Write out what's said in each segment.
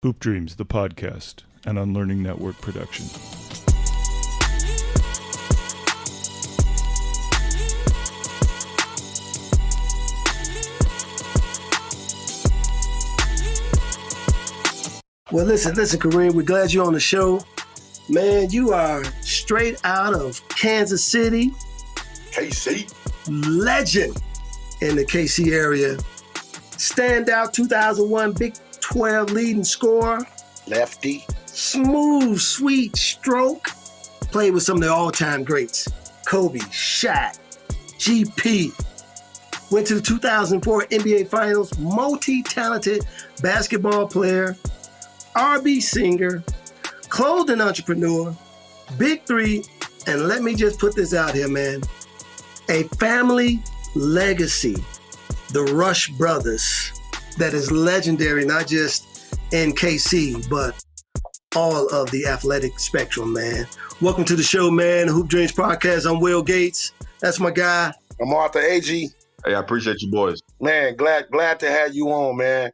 Hoop Dreams, the podcast, an Unlearning Network production. Well, listen, Kareem, we're glad you're on the show. Man, you are straight out of Kansas City. KC. Legend in the KC area. Standout 2001 Big 12 leading scorer. Lefty. Smooth, sweet stroke. Played with some of the all-time greats. Kobe, Shaq, GP. Went to the 2004 NBA Finals. Multi-talented basketball player. R&B singer. Clothing entrepreneur. Big three. And let me just put this out here, man. A family legacy. The Rush brothers. That is legendary, not just in KC, but all of the athletic spectrum, man. Welcome to the show, man. Hoop Dreams Podcast. I'm Will Gates. That's my guy. I'm Arthur Agee. Hey, I appreciate you boys. Man, glad to have you on, man.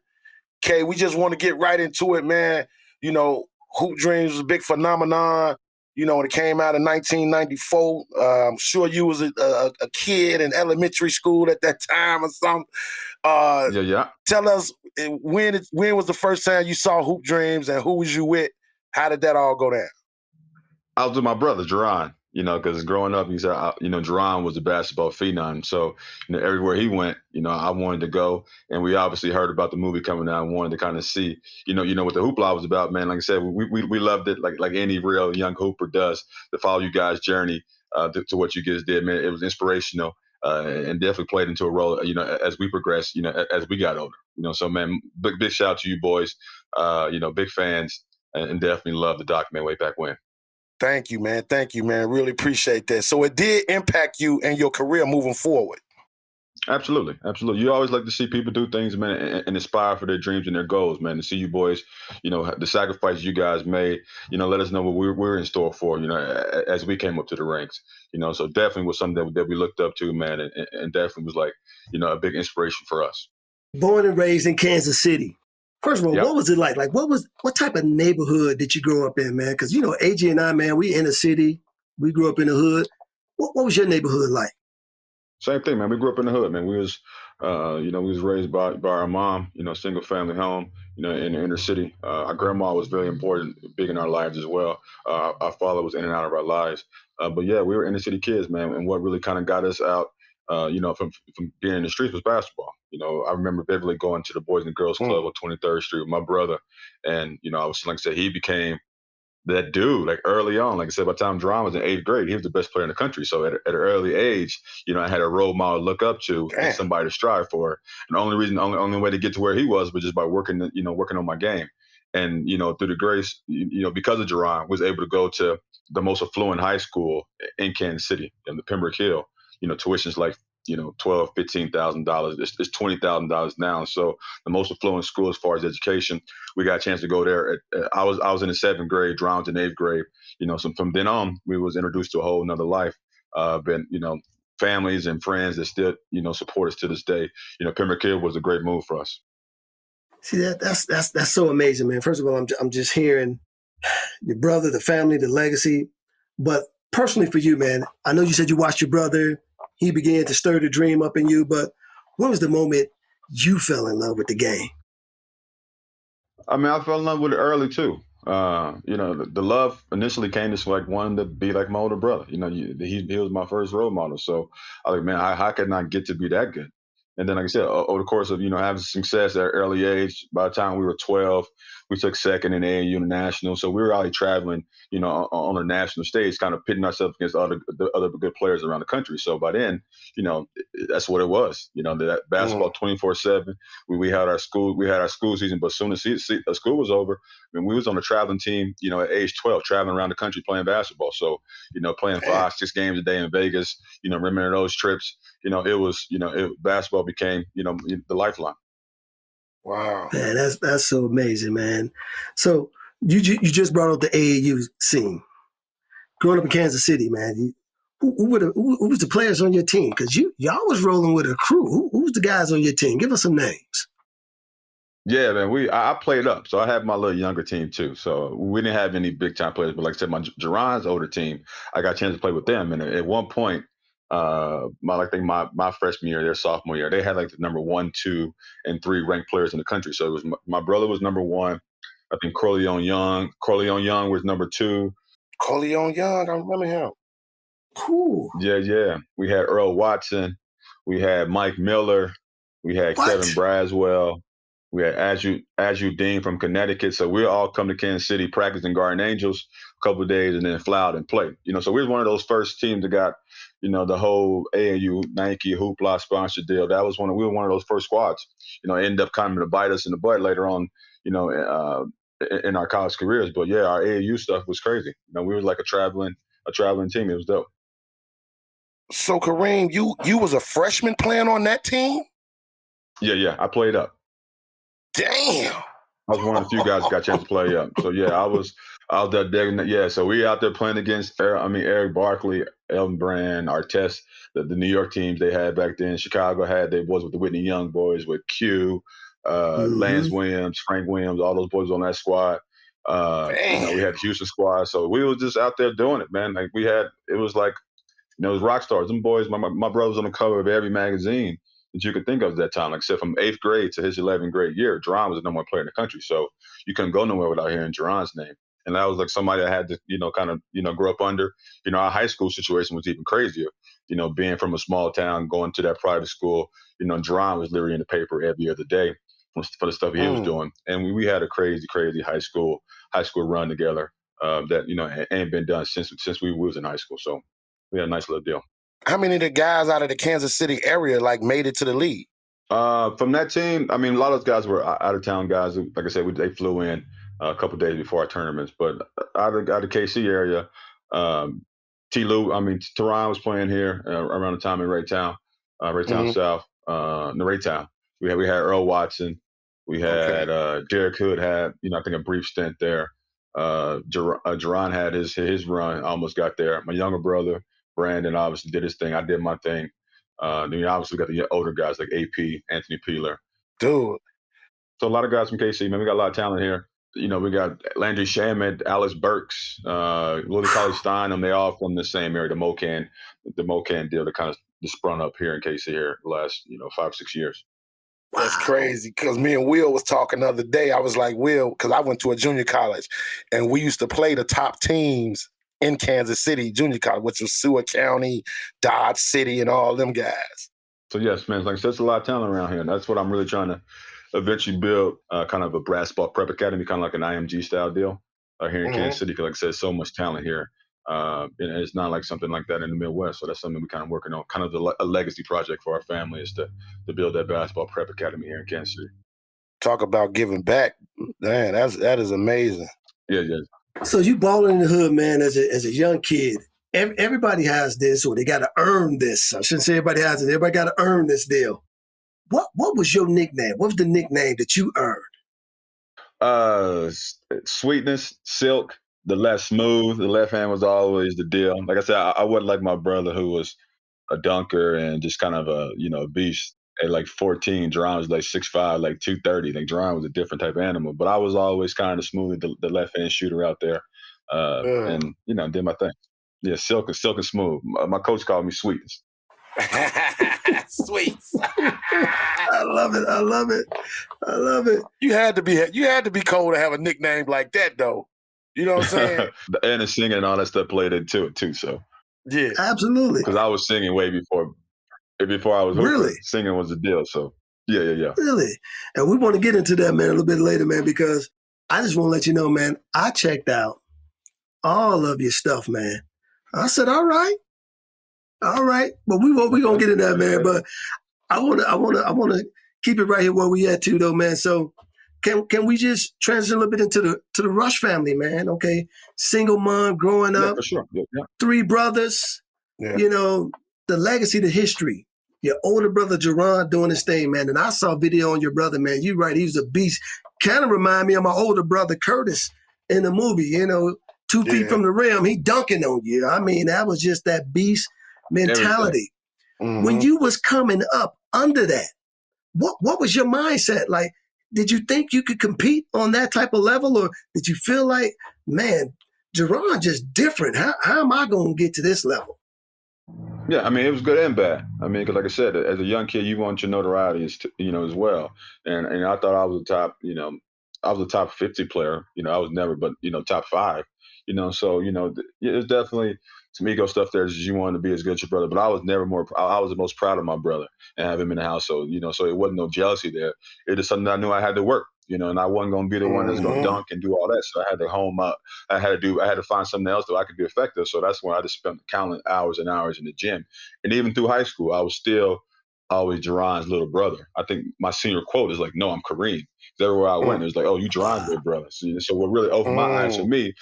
Kay, we just want to get right into it, man. You know, Hoop Dreams was a big phenomenon. You know, when it came out in 1994, I'm sure you was a kid in elementary school at that time or something. Yeah. Tell us, when was the first time you saw Hoop Dreams and who was you with? How did that all go down? I was with my brother, Jerron, because growing up, he said, Jerron was a basketball phenom. So, everywhere he went, I wanted to go. And we obviously heard about the movie coming out and wanted to kind of see, what the hoopla was about, man. Like I said, we loved it like any real young hooper does, to follow you guys' journey to what you guys did, man. It was inspirational and definitely played into a role, as we progressed, as we got older. So, man, big shout out to you boys, big fans, and definitely love the document way back when. Thank you, man. Really appreciate that. So it did impact you and your career moving forward. Absolutely. You always like to see people do things, man, and inspire for their dreams and their goals, man. To see you boys, the sacrifice you guys made, let us know what we're in store for, as we came up to the ranks, So definitely was something that we looked up to, man, and definitely was like, a big inspiration for us. Born and raised in Kansas City. First of all, Yep. What was it like? What type of neighborhood did you grow up in, man? Because, Agee and I, man, we in the city. We grew up in the hood. What was your neighborhood like? Same thing, man. We grew up in the hood, man. We was, we was raised by our mom, single family home, in the inner city. Our grandma was very important, big in our lives as well. Our father was in and out of our lives. But yeah, we were inner city kids, man. And what really kind of got us out, from being in the streets was basketball. I remember vividly going to the Boys and Girls Club on 23rd Street with my brother. And, I was, like I said, he became that dude, like early on. Like I said, by the time Jerron was in 8th grade, he was the best player in the country. So at an early age, I had a role model to look up to and somebody to strive for. And the only way to get to where he was just by working on my game. And, through the grace, because of Jerron, was able to go to the most affluent high school in Kansas City, in the Pembroke Hill. Tuition's like, $12,000, $15,000. It's $20,000 now. So the most affluent school as far as education, we got a chance to go there. I was in the 7th grade, Jerron was in 8th grade. So from then on, we was introduced to a whole nother life. Been, families and friends that still, support us to this day. Pembroke Hill was a great move for us. See, that's so amazing, man. First of all, I'm just hearing your brother, the family, the legacy. But personally for you, man, I know you said you watched your brother. He began to stir the dream up in you, but when was the moment you fell in love with the game? I mean, I fell in love with it early too. The love initially came to like wanting to be like my older brother. He was my first role model. So I was like, man, how could I get to be that good? And then, like I said, over the course of, having success at an early age, by the time we were 12, we took second in AAU national. So we were already traveling, on a national stage, kind of pitting ourselves against the other good players around the country. So by then, that's what it was. That basketball 24/7. We had our school season, but as soon as school was over, I mean, we was on a traveling team, at age 12, traveling around the country playing basketball. So, playing 5-6 games a day in Vegas, remembering those trips, basketball became, the lifeline. Wow. Man, that's so amazing, man. So you just brought up the AAU scene. Growing up in Kansas City, man, who was the players on your team? Because y'all was rolling with a crew. Who's the guys on your team? Give us some names. Yeah, man. I played up, so I had my little younger team too. So we didn't have any big time players, but like I said, my Jerron's older team, I got a chance to play with them. And at one point, I think my freshman year, their sophomore year, they had like the number 1, 2, and 3 ranked players in the country. So it was my brother was number 1. I think Corleone Young was number 2. Corleone Young, I remember him. Cool. Yeah. We had Earl Watson. We had Mike Miller. We had What? Kevin Braswell. We had Agee Dean from Connecticut. So we all come to Kansas City, practice in Garden Angels a couple of days, and then fly out and play. So we were one of those first teams that got, the whole AAU Nike hoopla sponsor deal. We were one of those first squads. Ended up coming to bite us in the butt later on, in our college careers. But yeah, our AAU stuff was crazy. We were like a traveling team. It was dope. So Kareem, you was a freshman playing on that team? Yeah. I played up. Damn. I was one of the few guys that got a chance to play up. So yeah, I was that day. Yeah, so we out there playing against Eric Barkley, Elton Brand, Artest, the New York teams they had back then. Chicago had their boys with the Whitney Young boys, with Q, Lance Williams, Frank Williams, all those boys on that squad. We had the Houston squad. So we was just out there doing it, man. Like it was like, it was rock stars. Them boys, my brother was on the cover of every magazine that you could think of at that time. Like I said, from 8th grade to his 11th grade year, Jerron was the number 1 player in the country. So you couldn't go nowhere without hearing Jerron's name. And that was like somebody I had to, kind of, grow up under. Our high school situation was even crazier. Being from a small town, going to that private school, Jerron was literally in the paper every other day for the stuff he was doing. And we had a crazy, crazy high school run together that, ain't been done since we was in high school. So we had a nice little deal. How many of the guys out of the Kansas City area made it to the league? From that team, I mean, a lot of those guys were out of town guys. Like I said, they flew in a couple of days before our tournaments. But out of KC area, Teron was playing here around the time in Raytown South, Raytown. We had Earl Watson. We had Derek Hood had, I think a brief stint there. Jerron had his run, almost got there. My younger brother, Brandon, obviously did his thing. I did my thing. Then you obviously got the older guys like AP, Anthony Peeler. Dude. So a lot of guys from KC, man. We got a lot of talent here. We got Landry Shamet, Alex Burks, Willie Cauley-Stein, they all from the same area, the Mocan deal that kind of just sprung up here in KC here the last, 5 or 6 years. That's crazy, because me and Will was talking the other day. I was like, Will, because I went to a junior college, and we used to play the top teams in Kansas City junior college, which was Seward County, Dodge City, and all them guys. So yes, man, like there's a lot of talent around here, and that's what I'm really trying to eventually build, kind of a brass ball prep academy, kind of like an IMG style deal here in Kansas City. Because like I said, so much talent here, and it's not like something like that in the Midwest. So that's something we kind of working on, kind of a legacy project for our family, is to build that basketball prep academy here in Kansas City. Talk about giving back, man. That is amazing. Yeah. So you balling in the hood, man, as a young kid. Everybody has this, or they got to earn this. I shouldn't say everybody has it. Everybody got to earn this deal. What was your nickname? What was the nickname that you earned? Sweetness, silk, the left smooth. The left hand was always the deal. Like I said, I wasn't like my brother, who was a dunker and just kind of a beast. At like 14, Jerron was like 6'5", like 230. Like Jerron was a different type of animal. But I was always kind of smooth, the left hand shooter out there, and did my thing. Yeah, silk and smooth. My coach called me Sweetness. Sweets. I love it. You had to be cold to have a nickname like that, though. You know what I'm saying? And the singing and all that stuff played into it too. So yeah, absolutely. Because I was singing way before I was really singing was the deal. So yeah. Really, and we want to get into that, man, a little bit later, man, because I just want to let you know, man, I checked out all of your stuff, man. I said, all right, but we gonna get into that, man. But I wanna keep it right here where we at too, though, man. So can we just transition a little bit into the Rush family, man? Okay, single mom, growing up, for sure. Yeah. 3 brothers. Yeah. The legacy, the history. Your older brother Jerron doing his thing, man. And I saw a video on your brother, man. You right, he was a beast. Kind of remind me of my older brother Curtis in the movie. 2 feet from the rim, he dunking on you. I mean, that was just that beast mentality. When you was coming up under that, what was your mindset? Like, did you think you could compete on that type of level, or did you feel like, man, Jerron just different? How am I going to get to this level? Yeah, I mean, it was good and bad. I mean, because like I said, as a young kid, you want your notoriety, as well. And I thought I was the top, I was a top 50 player. I was never, but top five. So it's definitely some ego stuff there. Is you want to be as good as your brother, but I was never more. I was the most proud of my brother and have him in the household. So it wasn't no jealousy there. It is something I knew I had to work. And I wasn't going to be the one that's going to dunk and do all that. So I had to home up. I had to find something else that I could be effective. So that's when I just spent countless hours and hours in the gym. And even through high school, I was still always Jerron's little brother. I think my senior quote is like, "No, I'm Kareem." 'Cause everywhere I went, it was like, "Oh, you Jerron's little brother." So what really opened my eyes for me,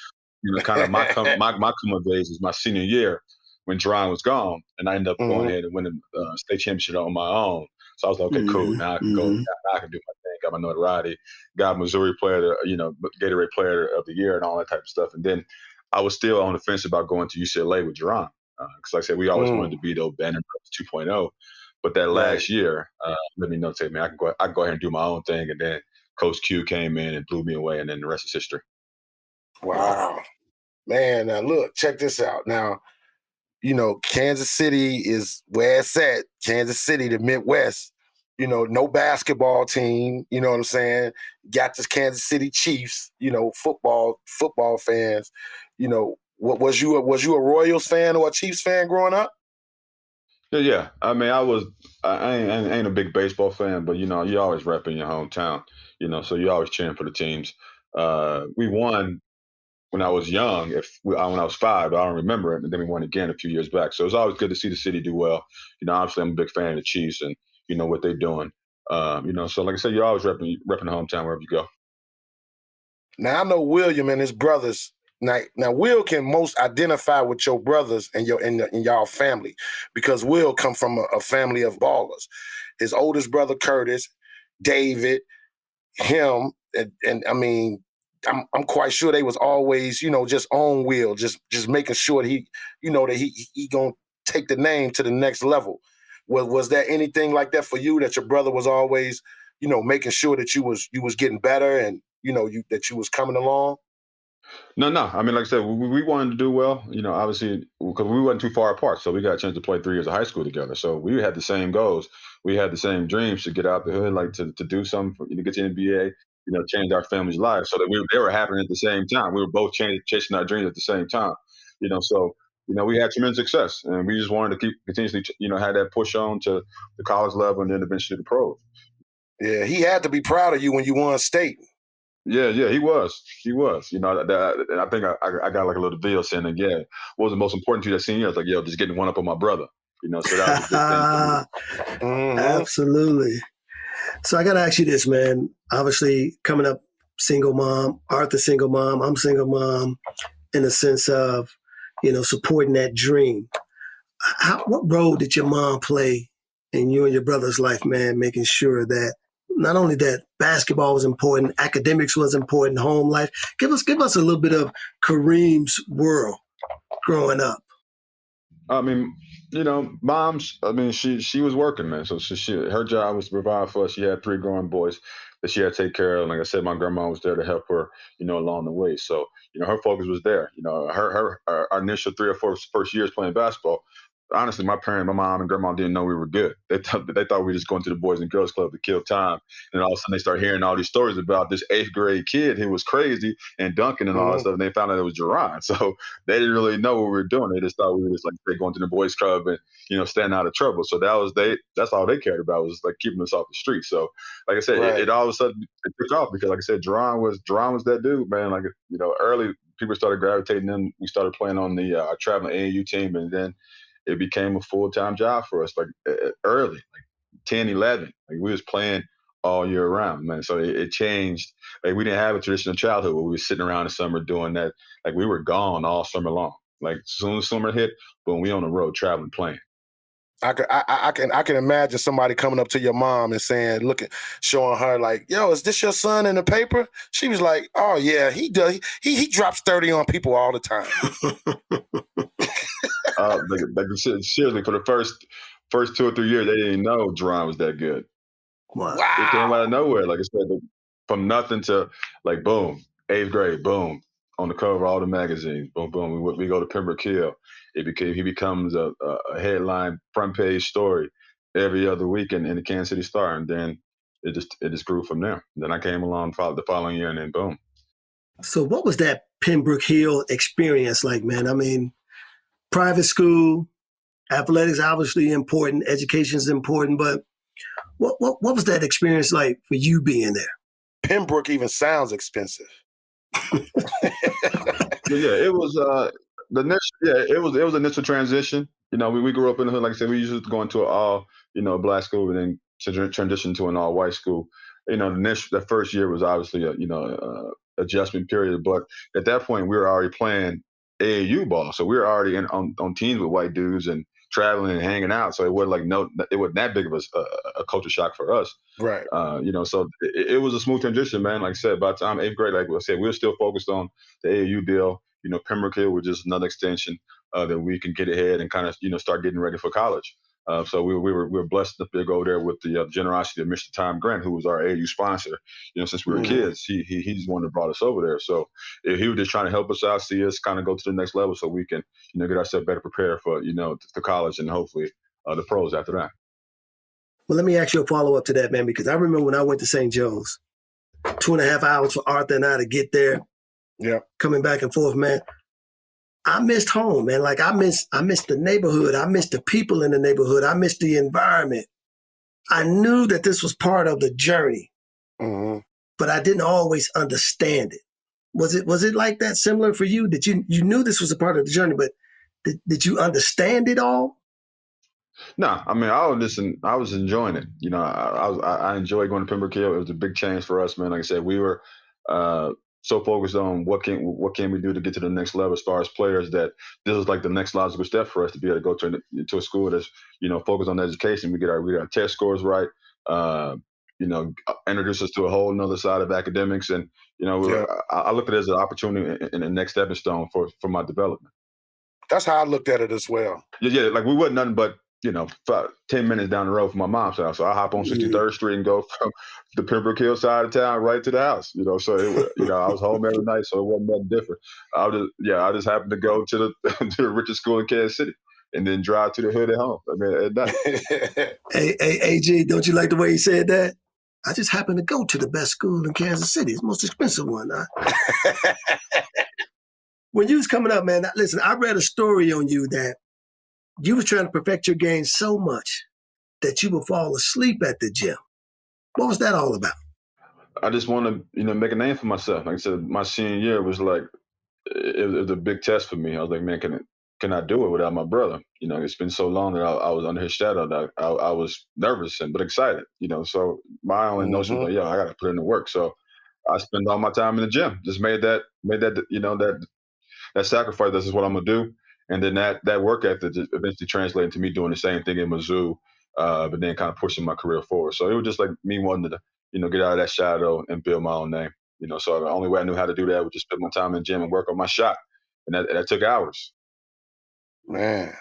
kind of my come of age is my senior year when Jerron was gone, and I ended up going ahead and winning state championship on my own. So I was like, okay, cool. Now I can go. Now I can do my thing. Got my notoriety. Got Missouri player, Gatorade Player of the Year, and all that type of stuff. And then I was still on the fence about going to UCLA with Jerron, because like I said, we always wanted to be the Banner 2.0. But that last year, let me notate, man, I can go ahead and do my own thing. And then Coach Q came in and blew me away, and then the rest is history. Wow. Man, now look, check this out. Now, Kansas City is where it's at. Kansas City, the Midwest. No basketball team. You know what I'm saying? Got this Kansas City Chiefs. Football fans. What was you a Royals fan or a Chiefs fan growing up? Yeah. I mean, I ain't a big baseball fan, but you always repping your hometown. So you always cheering for the teams. We won when I was young. When I was 5, I don't remember it, and then we won again a few years back. So it's always good to see the city do well. Obviously I'm a big fan of the Chiefs and what they're doing. So like I said, you're always repping the hometown wherever you go. Now I know William and his brothers. Now Will can most identify with your brothers and y'all family, because Will come from a family of ballers. His oldest brother Curtis, David, him, and I mean, I'm quite sure they was always, just on Will, just making sure that he gonna take the name to the next level. Was there anything like that for you, that your brother was always, making sure that you was getting better and that you was coming along? No. I mean, like I said, we wanted to do well. Obviously, because we wasn't too far apart, so we got a chance to play 3 years of high school together. So we had the same goals. We had the same dreams to get out the hood, like to do something, get to the NBA, change our families' lives. So that they were happening at the same time. We were both chasing our dreams at the same time. So we had tremendous success, and we just wanted to keep continuously, have that push on to the college level and then eventually the pros. Yeah, he had to be proud of you when you won state. Yeah, he was. And I think I got like a little video saying that, what was the most important to you that senior year? I was like, just getting one up on my brother. So that was a big thing for me. Absolutely. So I got to ask you this, man. Obviously, coming up, single mom, Arthur single mom, I'm single mom, in the sense of, supporting that dream. What role did your mom play in you and your brother's life, man, making sure that not only that basketball was important, academics was important, home life? Give us a little bit of Kareem's world growing up. I mean, moms. I mean, she was working, man. So her job was to provide for us. She had 3 growing boys that she had to take care of. Like I said, my grandma was there to help her, along the way. So her focus was there. Our initial 3 or 4 first years playing basketball. Honestly, my mom and grandma didn't know we were good. They thought we were just going to the Boys and Girls Club to kill time. And all of a sudden they start hearing all these stories about this 8th grade kid who was crazy and dunking and all that stuff. And they found out it was Jerron. So they didn't really know what we were doing. They just thought we were just like going to the boys club and, staying out of trouble. So that's all they cared about, was like keeping us off the street. So like I said, it all of a sudden it took off, because like I said, Jerron was that dude, man. Like, early people started gravitating in. We started playing on the traveling AAU team, and then it became a full-time job for us, like early, like 10, 11. Like we was playing all year round, man. So it changed. Like we didn't have a traditional childhood where we were sitting around in the summer doing that. Like we were gone all summer long. Like as soon as summer hit, boom, we on the road traveling, playing. I can imagine somebody coming up to your mom and saying, showing her like, "Yo, is this your son in the paper?" She was like, "Oh yeah, he does. He drops 30 on people all the time." Seriously, for the first 2 or 3 years, they didn't know Jerron was that good. Wow. It came out of nowhere. Like I said, from nothing to like boom, 8th grade, boom, on the cover of all the magazines, boom, boom. We go to Pembroke Hill. He becomes a headline front page story every other weekend in the Kansas City Star, and then it just grew from there. Then I came along the following year, and then boom. So what was that Pembroke Hill experience like, man? I mean, private school, athletics obviously important, education is important, but what was that experience like for you being there? Pembroke even sounds expensive. It was it was initial transition. You know, we grew up in the hood. Like I said, we used to go into an all black school and then to transition to an all white school. You know, the first year was obviously a adjustment period, but at that point we were already playing AAU ball, so we were already on teams with white dudes and traveling and hanging out. So it wasn't that big of a culture shock for us. Right. So it was a smooth transition, man. Like I said, by the time 8th grade, like I said, we were still focused on the AAU deal. You know, Pembroke Hill was just another extension that we can get ahead and kind of, start getting ready for college. So we were blessed enough to go there with the generosity of Mr. Tom Grant, who was our AAU sponsor. Since we were kids, he's the one that brought us over there. So if he was just trying to help us out, see us kind of go to the next level, so we can, get ourselves better prepared for, the college and hopefully the pros after that. Well, let me ask you a follow-up to that, man, because I remember when I went to St. Joe's, 2.5 hours for Arthur and I to get there. Yeah. Coming back and forth, man. I missed home, man. Like I missed the neighborhood. I missed the people in the neighborhood. I missed the environment. I knew that this was part of the journey, but I didn't always understand it. Was it like that, similar for you? That you knew this was a part of the journey, but did you understand it all? No, I mean, I was enjoying it. I enjoyed going to Pembroke Hill. It was a big change for us, man. Like I said, we were so focused on what can we do to get to the next level as far as players, that this was like the next logical step for us to be able to go to a school that's focused on education. We get our test scores right. Introduce us to a whole nother side of academics, and I look at it as an opportunity and a next stepping stone for my development. That's how I looked at it as well. Yeah, like we wasn't nothing but 10 minutes down the road from my mom's house. So I hop on 63rd Street and go from the Pembroke Hill side of town right to the house. So it, I was home every night, so it wasn't nothing different. I just happened to go to the to the richest school in Kansas City and then drive to the hood at home. I mean, at night. Hey, Agee, don't you like the way he said that? I just happened to go to the best school in Kansas City. It's the most expensive one. Huh? When you was coming up, man, listen, I read a story on you that you was trying to perfect your game so much that you would fall asleep at the gym. What was that all about? I just want to, make a name for myself. Like I said, my senior year was like, it was a big test for me. I was like, man, can I do it without my brother? It's been so long that I was under his shadow that I was nervous but excited. So my only notion was, I got to put in the work. So I spent all my time in the gym. Just made that that sacrifice. This is what I'm gonna do. And then that work ethic just eventually translated to me doing the same thing in Mizzou, but then kind of pushing my career forward. So it was just like me wanting to, get out of that shadow and build my own name. So the only way I knew how to do that was just spend my time in the gym and work on my shot, and that took hours. Man,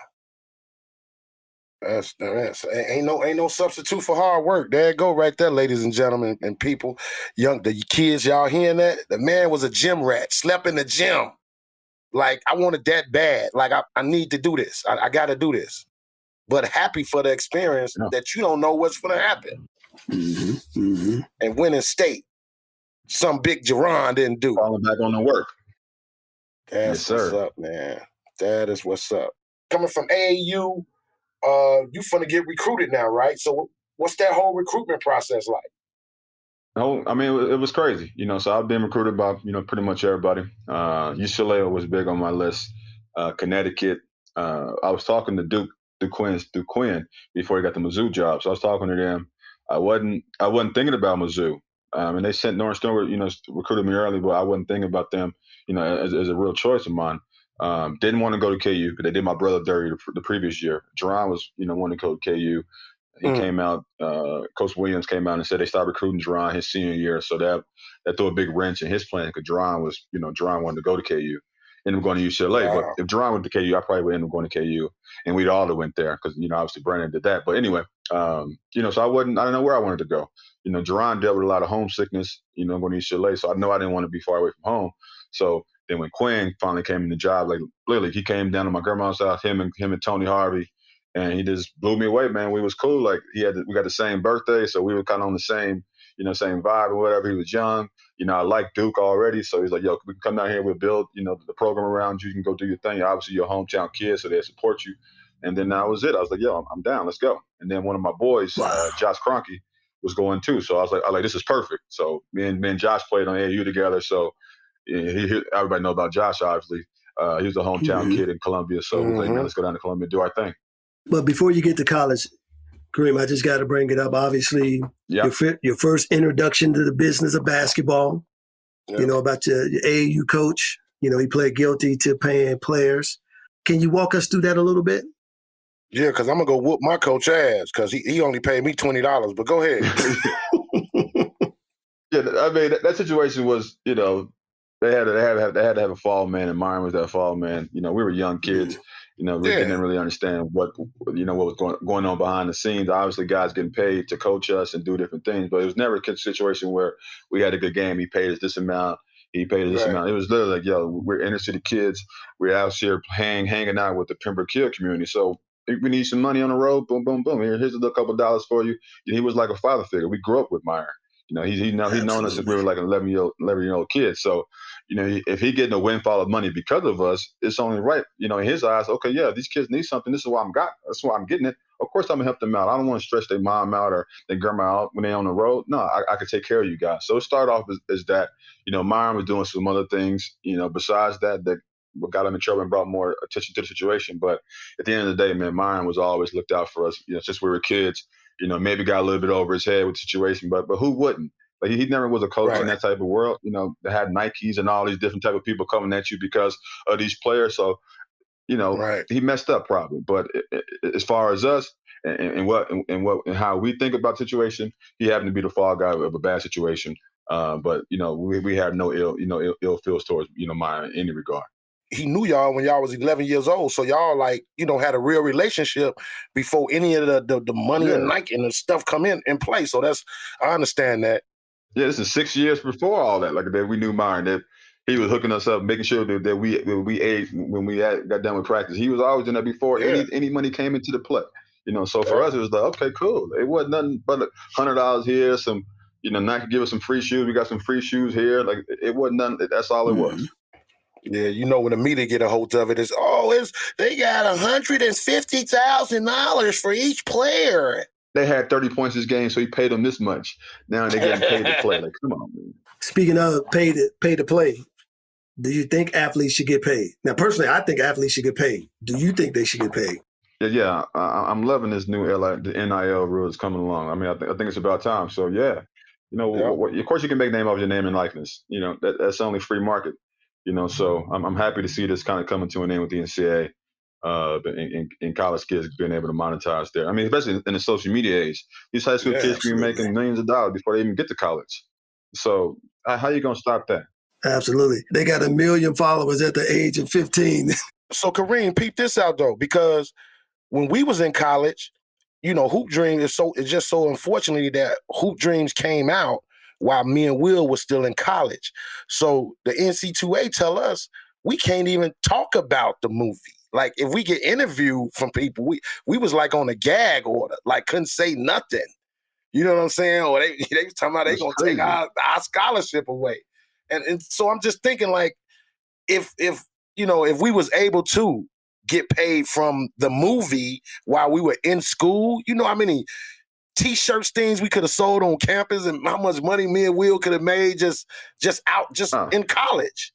that's ain't no substitute for hard work. There you go, right there, ladies and gentlemen and people, the kids, y'all hearing that? The man was a gym rat, slept in the gym. Like, I wanted that bad. Like, I need to do this. I got to do this. But happy for the experience that you don't know what's going to happen. And winning state, some big Jerron didn't do. Falling back on the work. That's what's up, man. That is what's up. Coming from AAU, you finna get recruited now, right? So what's that whole recruitment process like? Oh, I mean, it was crazy, so I've been recruited by, pretty much everybody. UCLA was big on my list. Connecticut. I was talking to Duke Quinn before he got the Mizzou job. So I was talking to them. I wasn't thinking about Mizzou. And they sent Norris Stewart, recruited me early, but I wasn't thinking about them, as a real choice of mine. Didn't want to go to KU because they did my brother dirty the previous year. Jerron was, wanting to go to KU. He came out, Coach Williams came out and said they started recruiting Jerron his senior year. So that threw a big wrench in his plan because Jerron wanted to go to KU. ended up going to UCLA. But Wow. if Jerron went to KU, I probably would end up going to KU, and we'd all have went there because obviously Brandon did that. But anyway, so I don't know where I wanted to go. Jerron dealt with a lot of homesickness, going to UCLA, so I know I didn't want to be far away from home. So then when Quinn finally came in the job, like literally, he came down to my grandma's house, him and Tony Harvey, and he just blew me away, man. We was cool. Like we got the same birthday, so we were kind of on the same, same vibe or whatever. He was young. I liked Duke already, so he's like, yo, we can come down here, we'll build, the program around you. You can go do your thing. Obviously, you're a hometown kid, so they support you. And then that was it. I was like, yo, I'm down. Let's go. And then one of my boys, Josh Kroenke, was going too. So I was like, this is perfect. So me and Josh played on AAU together. So everybody know about Josh, obviously. He was a hometown kid in Columbia. So we was like, man, let's go down to Columbia and do our thing. But before you get to college, Kareem, I just got to bring it up. Obviously, your first introduction to the business of basketball, about your AAU coach. He pled guilty to paying players. Can you walk us through that a little bit? Yeah, because I'm going to go whoop my coach ass because he only paid me $20. But go ahead. Yeah, I mean, that situation was, they had to have a fall man, and Myron was that fall man. We were young kids. We didn't really understand what was going on behind the scenes. Obviously, guys getting paid to coach us and do different things, but it was never a situation where we had a good game. He paid us this amount. He paid us this amount. It was literally like, yo, we're inner city kids. We're out here hanging out with the Pembroke Hill community. So if we need some money on the road, boom, boom, boom. Here's a little couple of dollars for you. He was like a father figure. We grew up with Myron. He's known us since we were like an 11-year-old kid. So, if he getting a windfall of money because of us, it's only right, in his eyes. Okay, yeah, these kids need something. This is why that's why I'm getting it. Of course, I'm gonna help them out. I don't want to stress their mom out or their grandma out when they're on the road. No, I can take care of you guys. So it started off as that. Myron was doing some other things. Besides that what got him in trouble and brought more attention to the situation. But at the end of the day, man, Myron was always looked out for us. Since we were kids. Maybe got a little bit over his head with the situation, but who wouldn't? Like he never was a coach in that type of world. They had Nikes and all these different type of people coming at you because of these players. So, he messed up probably. But as far as us and how we think about the situation, he happened to be the fall guy of a bad situation. But we have no ill feels towards Myron in any regard. He knew y'all when y'all was 11 years old. So y'all had a real relationship before any of the money and Nike and the stuff come in play. So I understand that. Yeah, this is 6 years before all that. Like that we knew Myron, that he was hooking us up, making sure that we ate when we got done with practice. He was always in there before any money came into the play. So for us, it was like, okay, cool. It wasn't nothing but $100 here, some, Nike give us some free shoes. We got some free shoes here. Like it wasn't nothing. That's all it was. Yeah, when the media get a hold of it, they got $150,000 for each player. They had 30 points this game, so he paid them this much. Now they're getting paid to play. Like, come on, man. Speaking of pay to play, do you think athletes should get paid? Now, personally, I think athletes should get paid. Do you think they should get paid? Yeah. I'm loving this new the NIL rules coming along. I mean, I think it's about time. So yeah, of course you can make name off your name and likeness. That's only free market. So I'm happy to see this kind of coming to an end with the NCAA. In college kids being able to monetize there. I mean, especially in the social media age, these high school kids can be making millions of dollars before they even get to college. So how are you going to stop that? Absolutely. They got 1 million followers at the age of 15. So Kareem, peep this out though, because when we was in college, Hoop Dreams it's just so unfortunately that Hoop Dreams came out while me and Will was still in college. So the NC2A tell us we can't even talk about the movie. Like if we get interviewed from people, we was like on a gag order, like couldn't say nothing. You know what I'm saying? Or they was talking about they gonna take our scholarship away. And so I'm just thinking like if we was able to get paid from the movie while we were in school, how many T-shirts, things we could have sold on campus and how much money me and Will could have made just in college.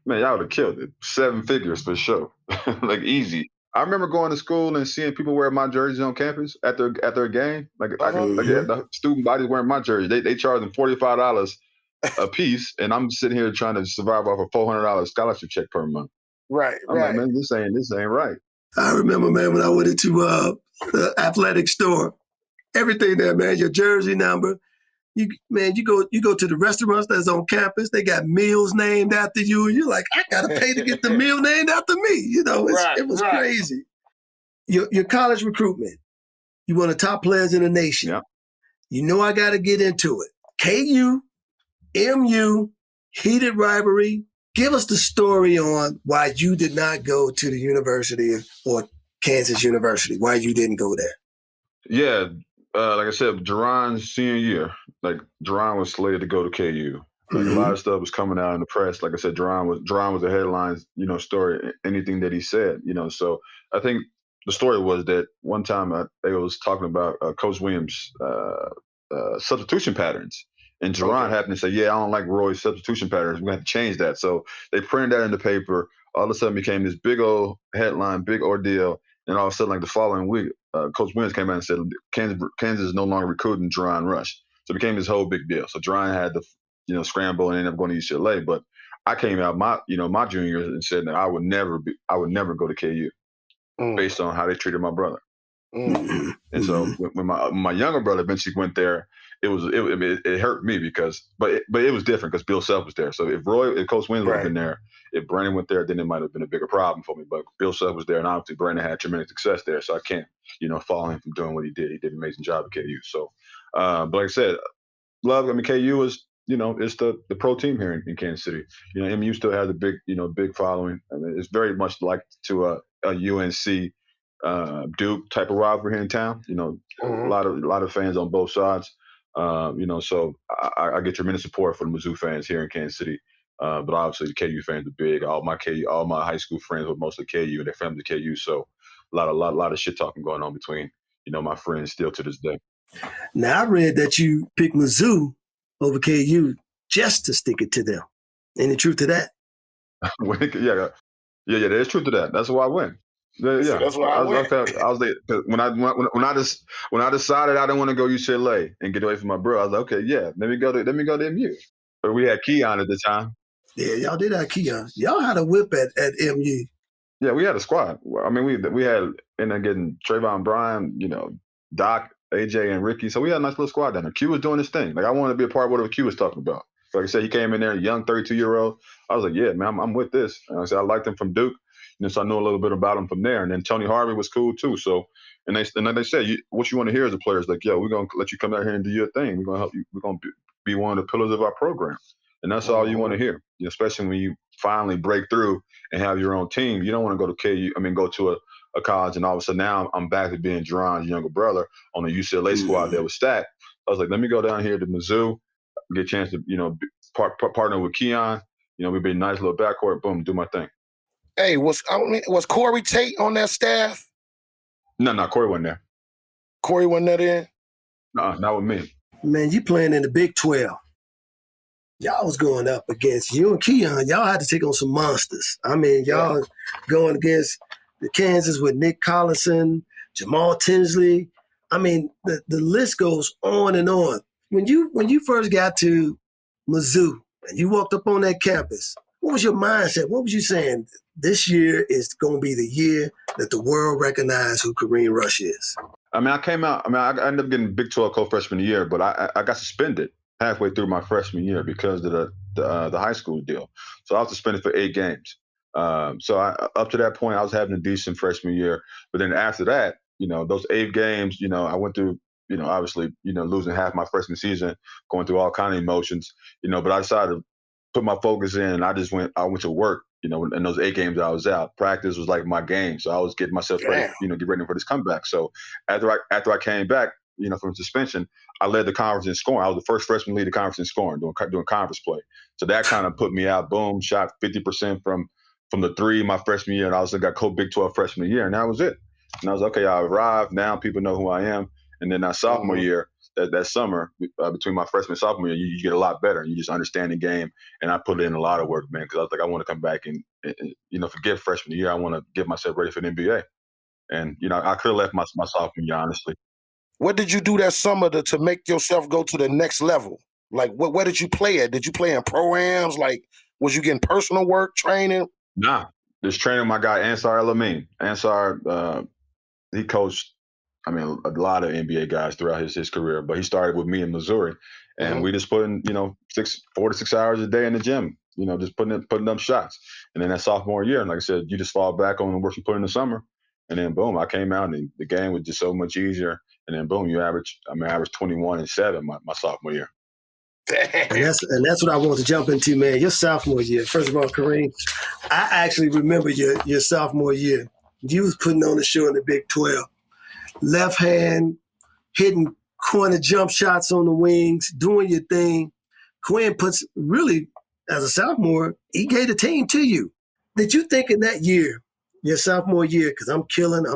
Man, y'all would have killed it. 7 figures for sure. Like easy. I remember going to school and seeing people wear my jersey on campus at their game. The student bodies wearing my jersey. They charge them $45 a piece, and I'm sitting here trying to survive off a $400 scholarship check per month. Right. I'm like, man, this ain't right. I remember, man, when I went into the athletic store, everything there, man, your jersey number, You go to the restaurants that's on campus. They got meals named after you, and you're like, I gotta pay to get the meal named after me. It was crazy. Your college recruitment. You one of the top players in the nation. Yeah. You know I got to get into it. KU, MU, heated rivalry. Give us the story on why you did not go to the University or Kansas University, why you didn't go there. Yeah, like I said, Jerron's senior year, like Jerron was slated to go to KU. Like a lot of stuff was coming out in the press. Like I said, Jerron was a headlines, story, anything that he said, So I think the story was that one time they was talking about Coach Williams' substitution patterns. And Jerron happened to say, yeah, I don't like Roy's substitution patterns. We're going to have to change that. So they printed that in the paper. All of a sudden became this big old headline, big ordeal. And all of a sudden, like the following week, Coach Williams came out and said, Kansas is no longer recruiting Jerron Rush. So it became this whole big deal. So Jerron had to, scramble and ended up going to UCLA. But I came out my junior year and said that I would never go to KU based on how they treated my brother. And so when my younger brother eventually went there, it hurt me but it was different because Bill Self was there. So if Coach Williams would have been there, if Brandon went there, then it might have been a bigger problem for me. But Bill Self was there, and obviously Brandon had tremendous success there. So I can't, follow him from doing what he did. He did an amazing job at KU. So, but like I said, KU is, it's the pro team here in Kansas City. MU still has a big following. I mean, it's very much like to a UNC Duke type of rivalry here in town. A lot of fans on both sides. So I get tremendous support from the Mizzou fans here in Kansas City. But obviously the KU fans are big. All my high school friends were mostly KU and their family KU. So a lot of shit talking going on between, my friends still to this day. Now I read that you picked Mizzou over KU just to stick it to them. Any truth to that? Yeah, there's truth to that. That's why I went. Yeah, so that's why I went. I was there when I decided I didn't want to go UCLA and get away from my bro. I was like, okay, yeah, let me go to MU. But we had Keon at the time. Yeah, y'all did have Keon. Y'all had a whip at MU. Yeah, we had a squad. I mean, we had ended up getting Trayvon Bryan, Doc, AJ, and Ricky. So we had a nice little squad down there. Q was doing his thing. Like I wanted to be a part of whatever Q was talking about. So like I said, he came in there, a young 32-year-old. I was like, yeah, man, I'm with this. And I said I liked him from Duke. So I knew a little bit about him from there. And then Tony Harvey was cool too. So, and then they said, what you want to hear as a player is like, yo, we're going to let you come out here and do your thing. We're going to help you. We're going to be one of the pillars of our program. And that's all you want to hear, especially when you finally break through and have your own team. You don't want to go to a college and all of a sudden now I'm back to being Jerron's younger brother on a UCLA squad that was stacked. I was like, let me go down here to Mizzou, get a chance to, partner with Keon. We'd be a nice little backcourt, boom, do my thing. Hey, was Corey Tate on that staff? No, Corey wasn't there. Corey wasn't there then? No, not with me. Man, you playing in the Big 12. Y'all was going up against you and Keon. Y'all had to take on some monsters. I mean, y'all going against the Kansas with Nick Collison, Jamal Tinsley. I mean, the list goes on and on. When you first got to Mizzou and you walked up on that campus, what was your mindset? What was you saying? This year is going to be the year that the world recognizes who Kareem Rush is. I mean, I ended up getting Big 12 co-freshman of the year, but I got suspended halfway through my freshman year because of the high school deal. So I was suspended for 8 games. So up to that point, I was having a decent freshman year. But then after that, those 8 games, I went through, obviously, losing half my freshman season, going through all kinds of emotions, but I decided to put my focus in. I went to work, in those 8 games I was out. Practice was like my game. So I was getting myself ready, get ready for this comeback. So after I came back, from suspension, I led the conference in scoring. I was the first freshman to lead the conference in scoring, doing conference play. So that kind of put me out. Boom, shot 50% from the 3 my freshman year, and I also got Big 12 freshman year, and that was it. And I was okay. I arrived. Now people know who I am. And then that sophomore year, that summer between my freshman and sophomore year, you get a lot better. You just understand the game, and I put in a lot of work, man, because I was like, I want to come back and forget freshman year. I want to get myself ready for the NBA. And I could have left my sophomore year, honestly. What did you do that summer to make yourself go to the next level? Like, where did you play at? Did you play in pro-ams? Like, was you getting personal work, training? Nah, just training my guy, Ansar El-Amin. Ansar, he coached, a lot of NBA guys throughout his career, but he started with me in Missouri. And we just put in, 4 to 6 hours a day in the gym, just putting up shots. And then that sophomore year, and like I said, you just fall back on the work you put in the summer. And then boom, I came out and the game was just so much easier. And then boom, I averaged 21 and 7 my sophomore year. And that's what I want to jump into, man. Your sophomore year. First of all, Kareem, I actually remember your sophomore year. You was putting on a show in the Big 12. Left hand, hitting corner jump shots on the wings, doing your thing. Quinn puts really, as a sophomore, he gave the team to you. Did you think in that year, your sophomore year, because I'm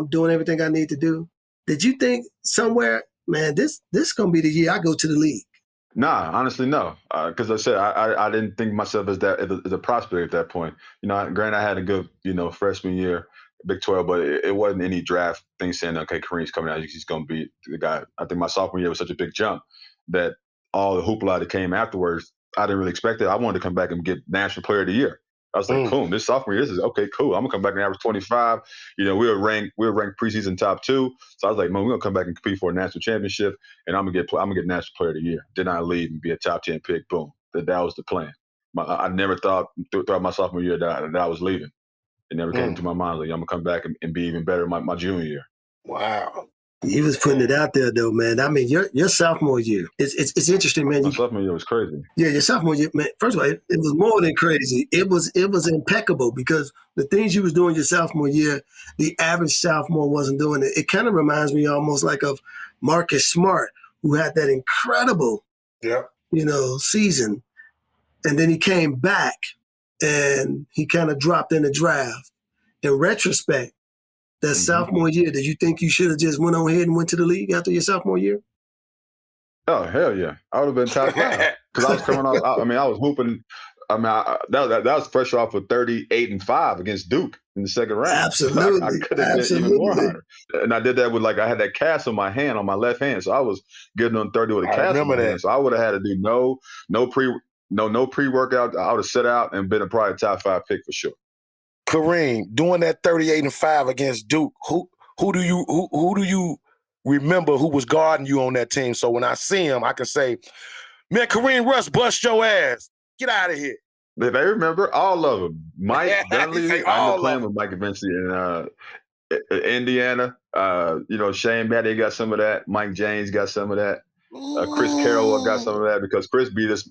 doing everything I need to do, did you think somewhere, man, this is going to be the year I go to the league? Nah, honestly, no. Because I said I didn't think myself as a prospect at that point. Granted, I had a good freshman year, Big 12, but it wasn't any draft thing saying, okay, Kareem's coming out, he's going to be the guy. I think my sophomore year was such a big jump that all the hoopla that came afterwards, I didn't really expect it. I wanted to come back and get National Player of the Year. I was like, cool, this sophomore year, this is okay, cool. I'm gonna come back and average 25. We were ranked preseason top 2. So I was like, man, we're gonna come back and compete for a national championship, and I'm gonna get National Player of the Year. Then I leave and be a top 10 pick. Boom. That was the plan. I never thought throughout my sophomore year that I was leaving. It never came into my mind. Like, I'm gonna come back and be even better my junior year. Wow. You was putting it out there, though, man. I mean, your sophomore year, it's interesting, man. My sophomore year was crazy. Yeah, your sophomore year, man. First of all, it was more than crazy. It was impeccable because the things you was doing your sophomore year, the average sophomore wasn't doing it. It kind of reminds me almost like of Marcus Smart, who had that incredible, season, and then he came back and he kind of dropped in the draft. In retrospect, that sophomore year, did you think you should have just went on ahead and went to the league after your sophomore year? Oh, hell yeah. I would have been top 5 because I was coming off. I was hooping. That was fresh off of 38-5 against Duke in the second round. Absolutely. So I could have been even more harder. And I did that with I had that cast on my hand, on my left hand. So I was getting on 30 with a cast on my hand. So I would have had to do no pre-workout. I would have set out and been probably a top 5 pick for sure. Kareem, doing that 38-5 against Duke, who do you remember who was guarding you on that team? So when I see him, I can say, man, Kareem Rush bust your ass. Get out of here. They remember all of them. Mike Dunleavy, I ended up playing with Mike eventually in Indiana. Shane Batty got some of that. Mike James got some of that. Chris Carroll got some of that because Chris beat us.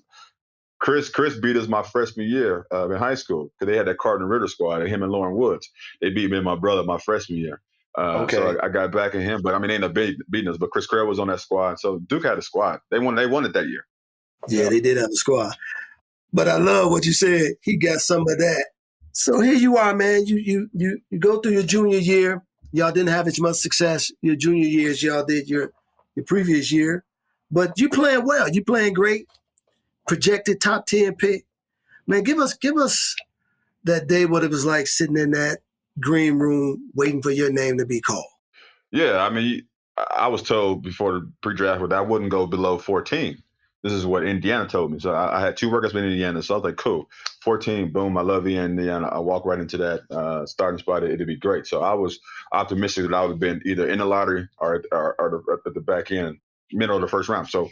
Chris beat us my freshman year in high school because they had that Cardinal Ritter squad, him and Lauren Woods. They beat me and my brother my freshman year. So I got back at him, but they ended up beating us. But Chris Carroll was on that squad. So Duke had a squad. They won it that year. Yeah, they did have a squad. But I love what you said. He got some of that. So here you are, man. You go through your junior year. Y'all didn't have as much success your junior year as y'all did your previous year. But you playing well. You playing great. Projected top 10 pick. Man, give us that day what it was like sitting in that green room waiting for your name to be called. Yeah, I was told before the pre-draft that I wouldn't go below 14. This is what Indiana told me. So I had 2 workouts with Indiana. So I was like, cool. 14, boom, I love Indiana. I walk right into that starting spot. It'd be great. So I was optimistic that I would have been either in the lottery or at the back end, middle of the first round. So,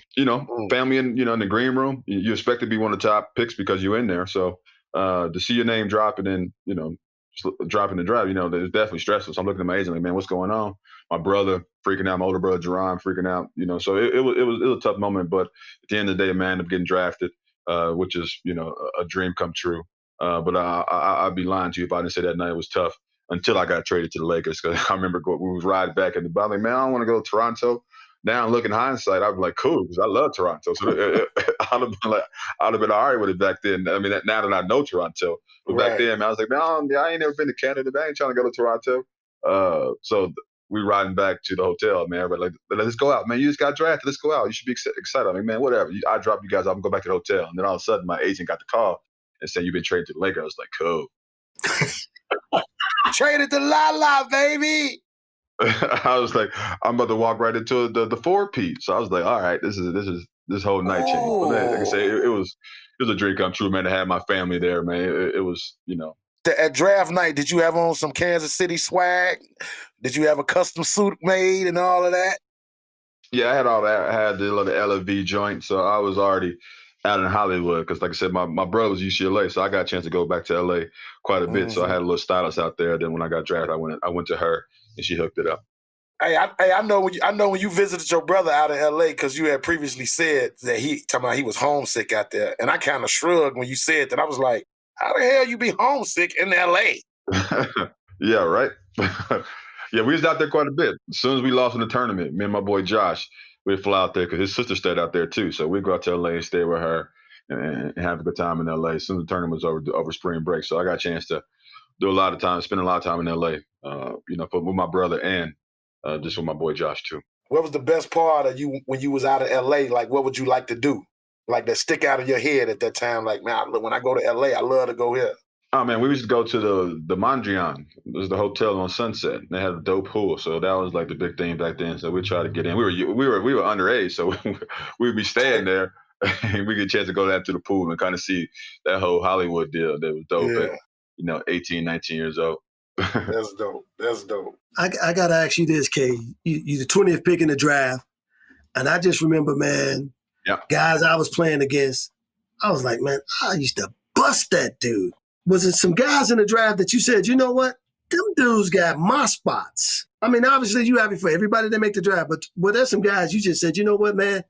family in the green room, you expect to be one of the top picks because you're in there. So to see your name drop and then, dropping the drive, it's definitely stressful. So I'm looking at my agent like, man, what's going on? My brother freaking out, my older brother, Jerron, freaking out, so it was a tough moment. But at the end of the day, man, I ended up getting drafted, which is, a dream come true. But I'd be lying to you if I didn't say that night was tough until I got traded to the Lakers. Because I remember we was riding back in the bottom, like, man, I don't want to go to Toronto. Now, looking hindsight, I'd be like, cool, because I love Toronto. So I'd have been all right with it back then. Now that I know Toronto, but back then, man, I was like, man, I ain't never been to Canada. Man, I ain't trying to go to Toronto. So we riding back to the hotel, man. Everybody like, let's go out, man. You just got drafted. Let's go out. You should be excited. Man, whatever. I drop you guys off and go back to the hotel. And then all of a sudden, my agent got the call and said, you've been traded to the Lakers. I was like, cool. Traded to La, baby. I was like, I'm about to walk right into the 4P. So I was like, all right, this whole night changed. But man, like I say, it was a dream come true, man, to have my family there, man. It was, At draft night, did you have on some Kansas City swag? Did you have a custom suit made and all of that? Yeah, I had all that. I had the little LFV joint, so I was already out in Hollywood because, like I said, my brother was UCLA, so I got a chance to go back to LA quite a bit. So I Mm-hmm. had a little stylist out there. Then when I got drafted, I went to her and she hooked it up. Hey, I know when you visited your brother out in L.A. because you had previously said that he was homesick out there, and I kind of shrugged when you said that. I was like, how the hell you be homesick in L.A.? Yeah, right. Yeah, we was out there quite a bit. As soon as we lost in the tournament, me and my boy Josh, we'd fly out there because his sister stayed out there too. So we'd go out to LA and stay with her and have a good time in LA. As soon as the tournament was over spring break. So I got a chance to do a lot of time, spend a lot of time in LA, with my brother and just with my boy Josh too. What was the best part of you when you was out of L.A.? Like, what would you like to do? Like that stick out of your head at that time? Like, man, when I go to L.A., I love to go here. Oh man, we used to go to the Mondrian. It was the hotel on Sunset. They had a dope pool, so that was like the big thing back then. So we tried to get in. We were underage, so we'd be staying there, and we get a chance to go down to the pool and kind of see that whole Hollywood deal. That was dope Yeah, at 18, 19 years old. that's dope. That's dope. I got to ask you this, Kay. You the 20th pick in the draft. And I just remember, man, Yeah. guys I was playing against, I was like, man, I used to bust that dude. Was it some guys in the draft that you said, you know what? Them dudes got my spots. I mean, obviously you happy for everybody that make the draft, but were there some guys you just said, you know what, man?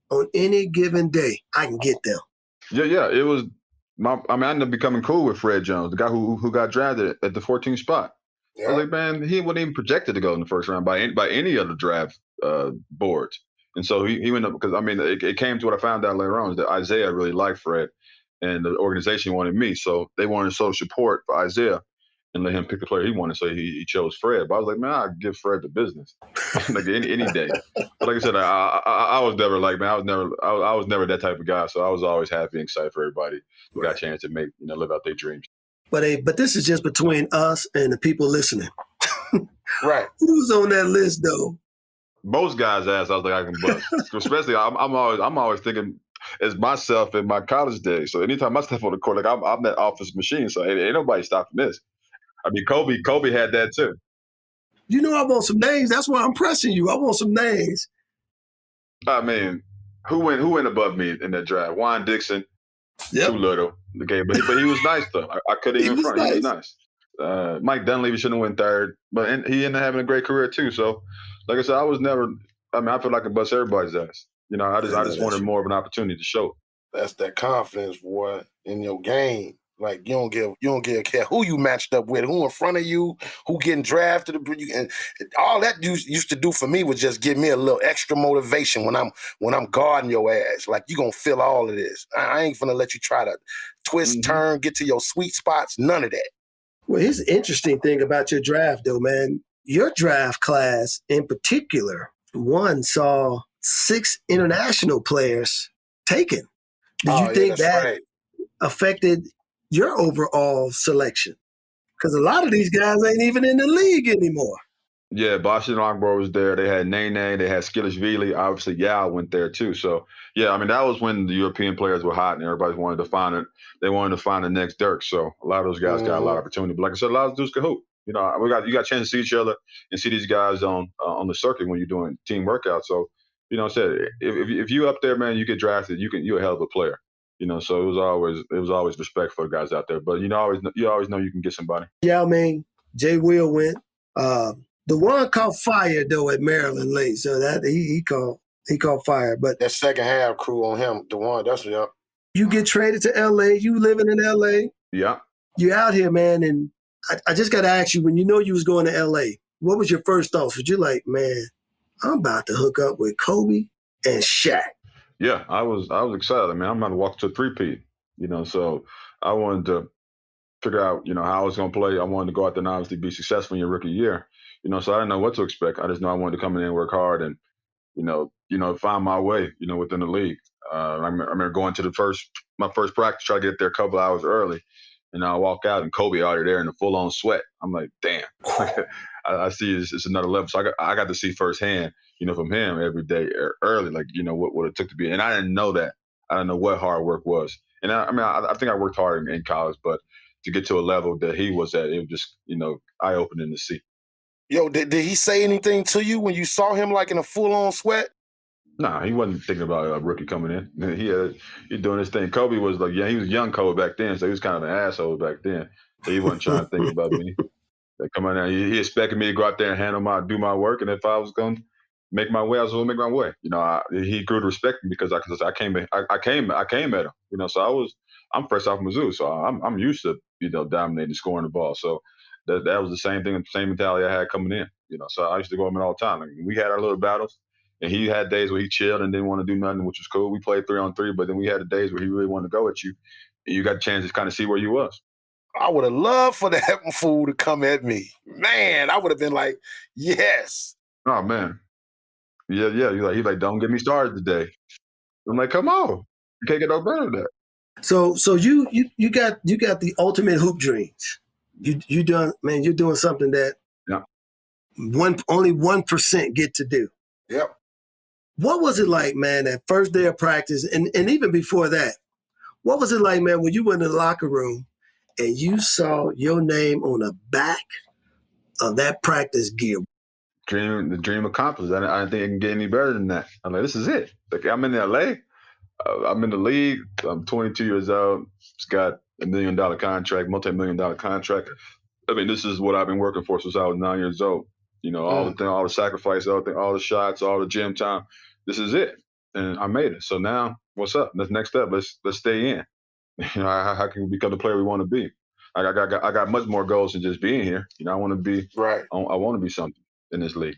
On any given day, I can get them. Yeah. It was I ended up becoming cool with Fred Jones, the guy who got drafted at the 14th spot. I was like, man, he wasn't even projected to go in the first round by any of the draft boards. And so he went up because it came to what I found out later on is that Isaiah really liked Fred, and the organization wanted me, so they wanted to show support for Isaiah and let him pick the player he wanted. So he chose Fred. But I was like, man, I'd give Fred the business like any day. But like I said, I was never like, man, I was never that type of guy. So I was always happy and excited for everybody who got a chance to live out their dreams. But this is just between us and the people listening. Right. Who's on that list though? Most guys ask, I was like, I can bust. Especially, I'm always thinking as myself in my college days. So anytime I step on the court, like I'm that office machine. So ain't nobody stopping this. I mean, Kobe had that too. You know I want some names. That's why I'm pressing you. I want some names. I mean, who went above me in that draft? Juan Dixon, Yep. too little. Okay, but he was nice though. I couldn't even front. Nice. He was nice. Mike Dunleavy shouldn't have went third, but he ended up having a great career too. So, like I said, I was never. I mean, I feel like I could bust everybody's ass. I just wanted more of an opportunity to show. That's that confidence, boy, in your game. Like you don't give a care who you matched up with, who in front of you, who getting drafted, and all that used to do for me was just give me a little extra motivation when I'm guarding your ass. Like you gonna feel all of this. I ain't gonna let you try to twist, turn, get to your sweet spots. None of that. Well, here's the interesting thing about your draft, though, man. Your draft class in particular, one saw 6 international players taken. Did you think that affected your overall selection? Because a lot of these guys ain't even in the league anymore. Yeah, Boston Logbro was there. They had Nene, they had Skilishvili. Obviously, Yao went there too. So, yeah, I mean, that was when the European players were hot and everybody wanted to find it. They wanted to find the next Dirk. So a lot of those guys got a lot of opportunity. But like I said, a lot of dudes could hoop. You got a chance to see each other and see these guys on the circuit when you're doing team workouts. So, I said if you up there, man, you get drafted, you're a hell of a player. So it was always respect for the guys out there. But you always know you can get somebody. Yeah, I mean, Jay Will went. The one caught fire though at Maryland late, so that he caught fire. But that second half crew on him, the one that's You get traded to LA. You living in LA. Yeah. You out here, man, and I just got to ask you, when you know you was going to LA, what was your first thoughts? Was you like, man, I'm about to hook up with Kobe and Shaq? Yeah, I was excited. Man, I'm about to walk to a three-peat, so I wanted to figure out, how I was going to play. I wanted to go out there and obviously be successful in your rookie year, so I didn't know what to expect. I just know I wanted to come in and work hard and, find my way, within the league. I remember going to my first practice, try to get there a couple hours early. And I walk out and Kobe already there in a full-on sweat. I'm like, damn, I see it's another level. So I got to see firsthand, from him every day early, like, what it took to be. And I didn't know that. I didn't know what hard work was. And I think I worked hard in college, but to get to a level that he was at, it was just, eye-opening to see. Yo, did he say anything to you when you saw him like in a full-on sweat? Nah, he wasn't thinking about a rookie coming in. He doing his thing. Kobe was like, yeah, he was young Kobe back then, so he was kind of an asshole back then. So he wasn't trying to think about me. Like, come on now, he expected me to go out there and do my work, and if I was going to make my way, I was going to make my way. He grew to respect me because I came at him. So I'm fresh off Mizzou, so I'm used to dominating, scoring the ball. So that was the same thing, same mentality I had coming in. So I used to go him in all the time. Like, we had our little battles. And he had days where he chilled and didn't want to do nothing, which was cool. We played 3-on-3, but then we had the days where he really wanted to go at you, and you got a chance to kind of see where you was. I would have loved for that fool to come at me. Man, I would have been like, yes. Oh man, yeah. He's like, don't get me started today. I'm like, come on, you can't get no better than that. So you got the ultimate hoop dreams. You done, man. You're doing something that only 1% get to do. Yep. What was it like, man, that first day of practice, and even before that? What was it like, man, when you went in the locker room and you saw your name on the back of that practice gear? The dream accomplished. I didn't think it can get any better than that. I'm like, this is it. Like, I'm in LA. I'm in the league. I'm 22 years old. Just got $1 million contract, multi-million-dollar contract. I mean, this is what I've been working for since I was 9 years old. All the sacrifice, all the shots, all the gym time. This is it, and I made it. So now, what's up? The next step. Let's stay in. How can we become the player we want to be? I got much more goals than just being here. I want to be right. I want to be something in this league.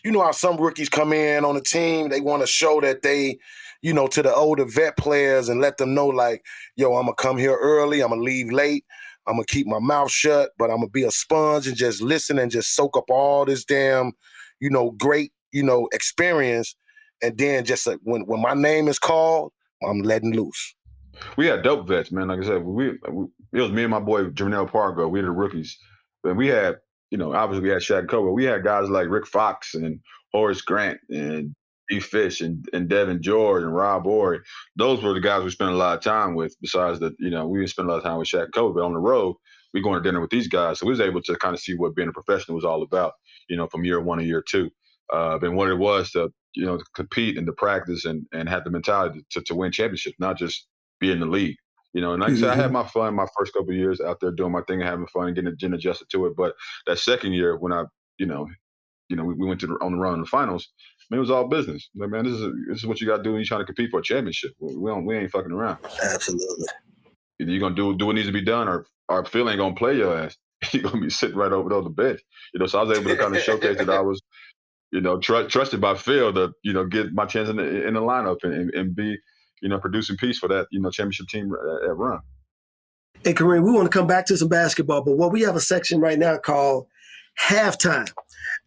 You know how some rookies come in on the team, they want to show that they, to the older vet players and let them know, like, yo, I'm going to come here early, I'm going to leave late, I'm going to keep my mouth shut, but I'm going to be a sponge and just listen and just soak up all this damn, great, experience. And then just when my name is called, I'm letting loose. We had dope vets, man. Like I said, it was me and my boy Jermell Pargo. We were the rookies. But we had, obviously we had Shaq and Kobe. We had guys like Rick Fox and Horace Grant and E. Fish and Devin George and Rob Ory. Those were the guys we spent a lot of time with. Besides that, we didn't spend a lot of time with Shaq and Kobe. But on the road, we going to dinner with these guys. So we was able to kind of see what being a professional was all about, from year one to year two. And what it was to, to compete and to practice and have the mentality to win championships, not just be in the league. And like I said, I had my fun my first couple of years out there doing my thing and having fun and getting adjusted to it. But that second year when I, we went on the run in the finals, man, it was all business. Like, man, this is what you got to do when you're trying to compete for a championship. We ain't fucking around. Absolutely. Either you're gonna do what needs to be done, or Phil ain't gonna play your ass. You're gonna be sitting right over the bench. So I was able to kind of showcase that I was, trusted by Phil to, get my chance in the lineup and be, producing piece for that, championship team at run. Hey, Kareem, we want to come back to some basketball, but we have a section right now called Halftime.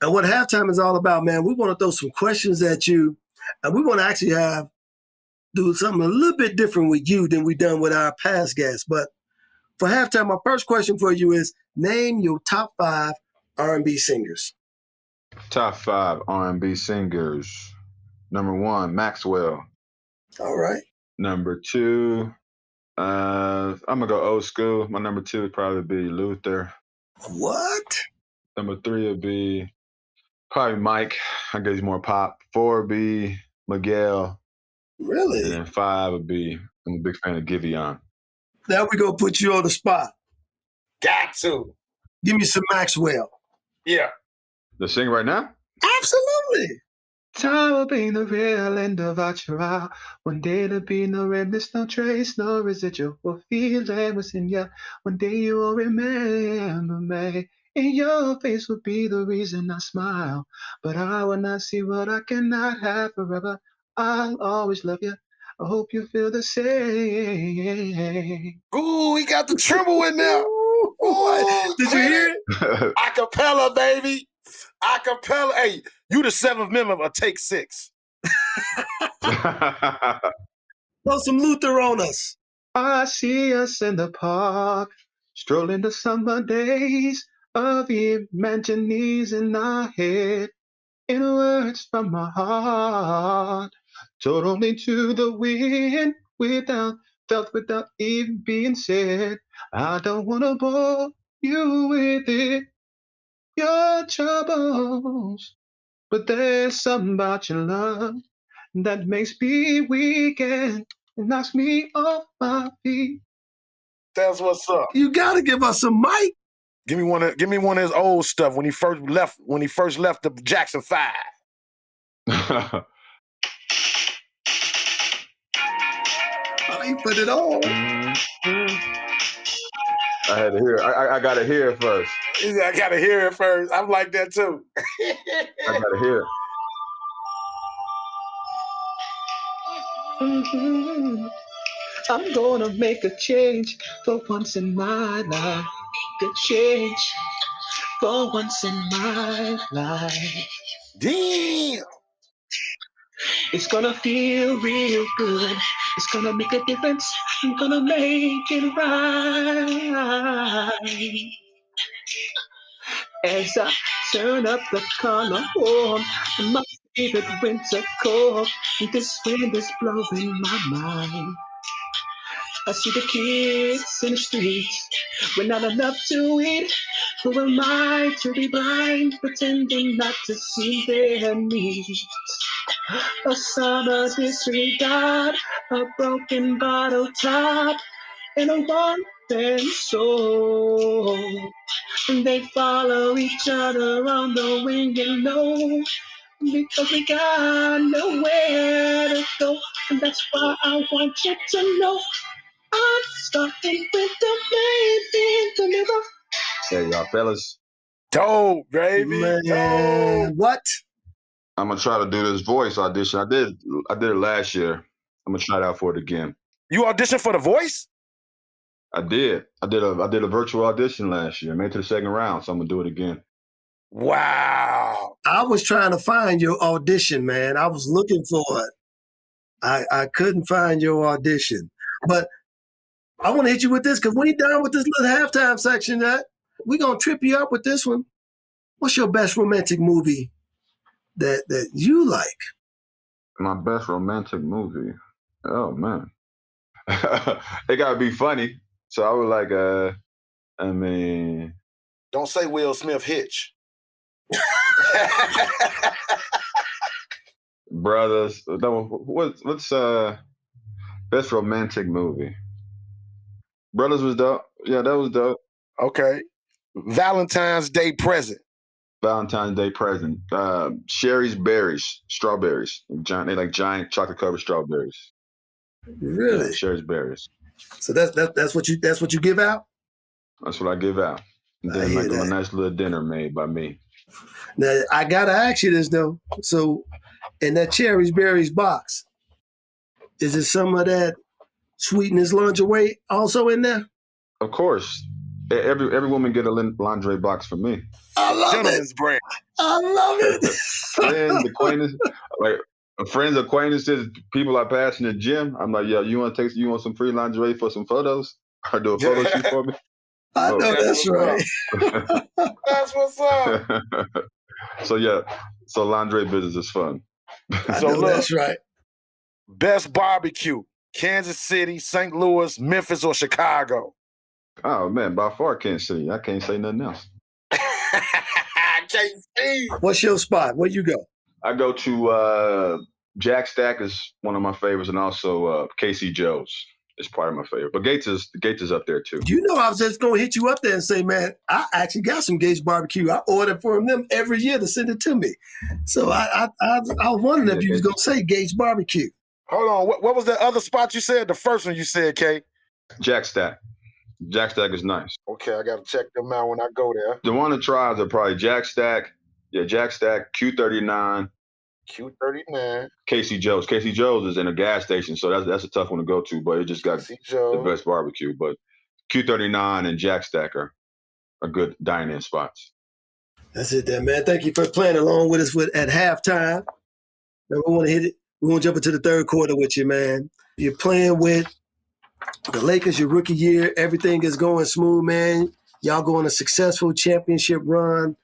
And what halftime is all about, man, we want to throw some questions at you, and we want to actually do something a little bit different with you than we've done with our past guests. But for halftime, my first question for you is, name your top 5 R&B singers. Top 5 R&B singers. Number 1, Maxwell. All right. Number 2, I'm gonna go old school. My number 2 would probably be Luther. What? Number 3 would be probably Mike. I guess he's more pop. 4 would be Miguel. Really? And then 5 would be, I'm a big fan of Giveon. Now we're gonna put you on the spot. Got to. Give me some Maxwell. Yeah. The sing right now? Absolutely. Time will be the real end of our trial. One day there'll be no remnants, no trace, no residual feeling was in you. One day you will remember me. And your face will be the reason I smile. But I will not see what I cannot have forever. I'll always love you. I hope you feel the same. Ooh, he got the tremble in there. Ooh, did you hear it? Acapella, baby. Acapella. Hey, you the 7th member of Take 6. Throw some Luther on us. I see us in the park, strolling the summer days of imaginings in our head, in words from my heart, told only to the wind, felt without even being said. I don't want to bore you with it, your troubles, but there's something about your love that makes me weak and knocks me off my feet. That's what's up. You gotta give us some Mike. Give me one of his old stuff when he first left the Jackson 5. Oh, he put it on. I had to hear it. I gotta hear it first. I gotta hear it first. I'm like that too. I gotta hear it. I'm gonna make a change for once in my life. A change for once in my life. Damn. It's gonna feel real good. It's gonna make a difference. I'm gonna make it right. As I turn up the collar warm, my favorite winter coat. This wind is blowing my mind. I see the kids in the streets with not enough to eat. Who am I to be blind, pretending not to see their needs? A summer disregard, a broken bottle top, and a one-man soul. And they follow each other on the wind and low, because we got nowhere to go. And that's why I want you to know I'm starting with the main in the middle. Hey, y'all fellas. Dope, baby. Man, Dope. what? I'm gonna try to do this voice audition. I did it last year. I'm gonna try it out for it again. You auditioned for The Voice? I did a virtual audition last year. Made it to the second round, so I'm gonna do it again. Wow. I was trying to find your audition, man. I was looking for it. I couldn't find your audition. But I want to hit you with this because we ain't done with this little halftime section yet. We're going to trip you up with this one. What's your best romantic movie that you like? My best romantic movie. Oh man. It gotta be funny. So I was like, Don't say Will Smith Hitch. Brothers. What's best romantic movie? Brothers was dope. Yeah, that was dope. Okay. Valentine's Day Present. Valentine's Day Present. Sherry's berries, strawberries. They like giant chocolate covered strawberries. Really? Yeah, Sherry's berries. So that's what you give out? That's what I give out. And then like a nice little dinner made by me. Now I gotta ask you this though. So in that cherries berries box, is it some of that sweetness lingerie also in there? Of course. Every woman get a lingerie box from me. I love Gentleman's brand. I love it. Friends, acquaintances, people I pass in the gym. I'm like, yo, you want some free lingerie for some photos? Or do a photo shoot for me? I know that's right. That's what's up. So lingerie business is fun. That's right. Best barbecue, Kansas City, St. Louis, Memphis, or Chicago? Oh man, by far Kansas City. I can't say nothing else. KC. What's your spot? Where you go? I go to Jack Stack is one of my favorites, and also KC Joe's is part of my favorite. But Gates is up there too. You know, I was just gonna hit you up there and say, man, I actually got some Gates barbecue. I order from them every year to send it to me. So I was wondering if you was gonna say Gates barbecue. Hold on. What was the other spot you said? The first one you said, K? Jack Stack. Jack Stack is nice. Okay, I got to check them out when I go there. The one that tries are probably Jack Stack. Yeah, Jack Stack, Q39. Q39. KC Joe's. KC Joe's is in a gas station, so that's a tough one to go to, but it just got the best barbecue. But Q39 and Jack Stack are good dining-in spots. That's it there, man. Thank you for playing along with us at halftime. Now we want to hit it. We want to jump into the third quarter with you, man. You're playing with the Lakers, your rookie year. Everything is going smooth, man. Y'all go on a successful championship run.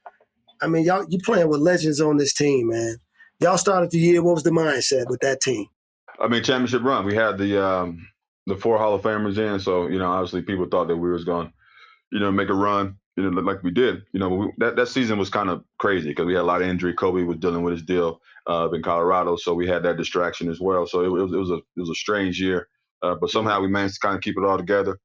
I mean, you playing with legends on this team, man. Y'all started the year. What was the mindset with that team? I mean, championship run. We had the 4 Hall of Famers in, so obviously people thought that we was going, make a run, like we did. That season was kind of crazy because we had a lot of injury. Kobe was dealing with his deal in Colorado, so we had that distraction as well. So it was a strange year, but somehow we managed to kind of keep it all together.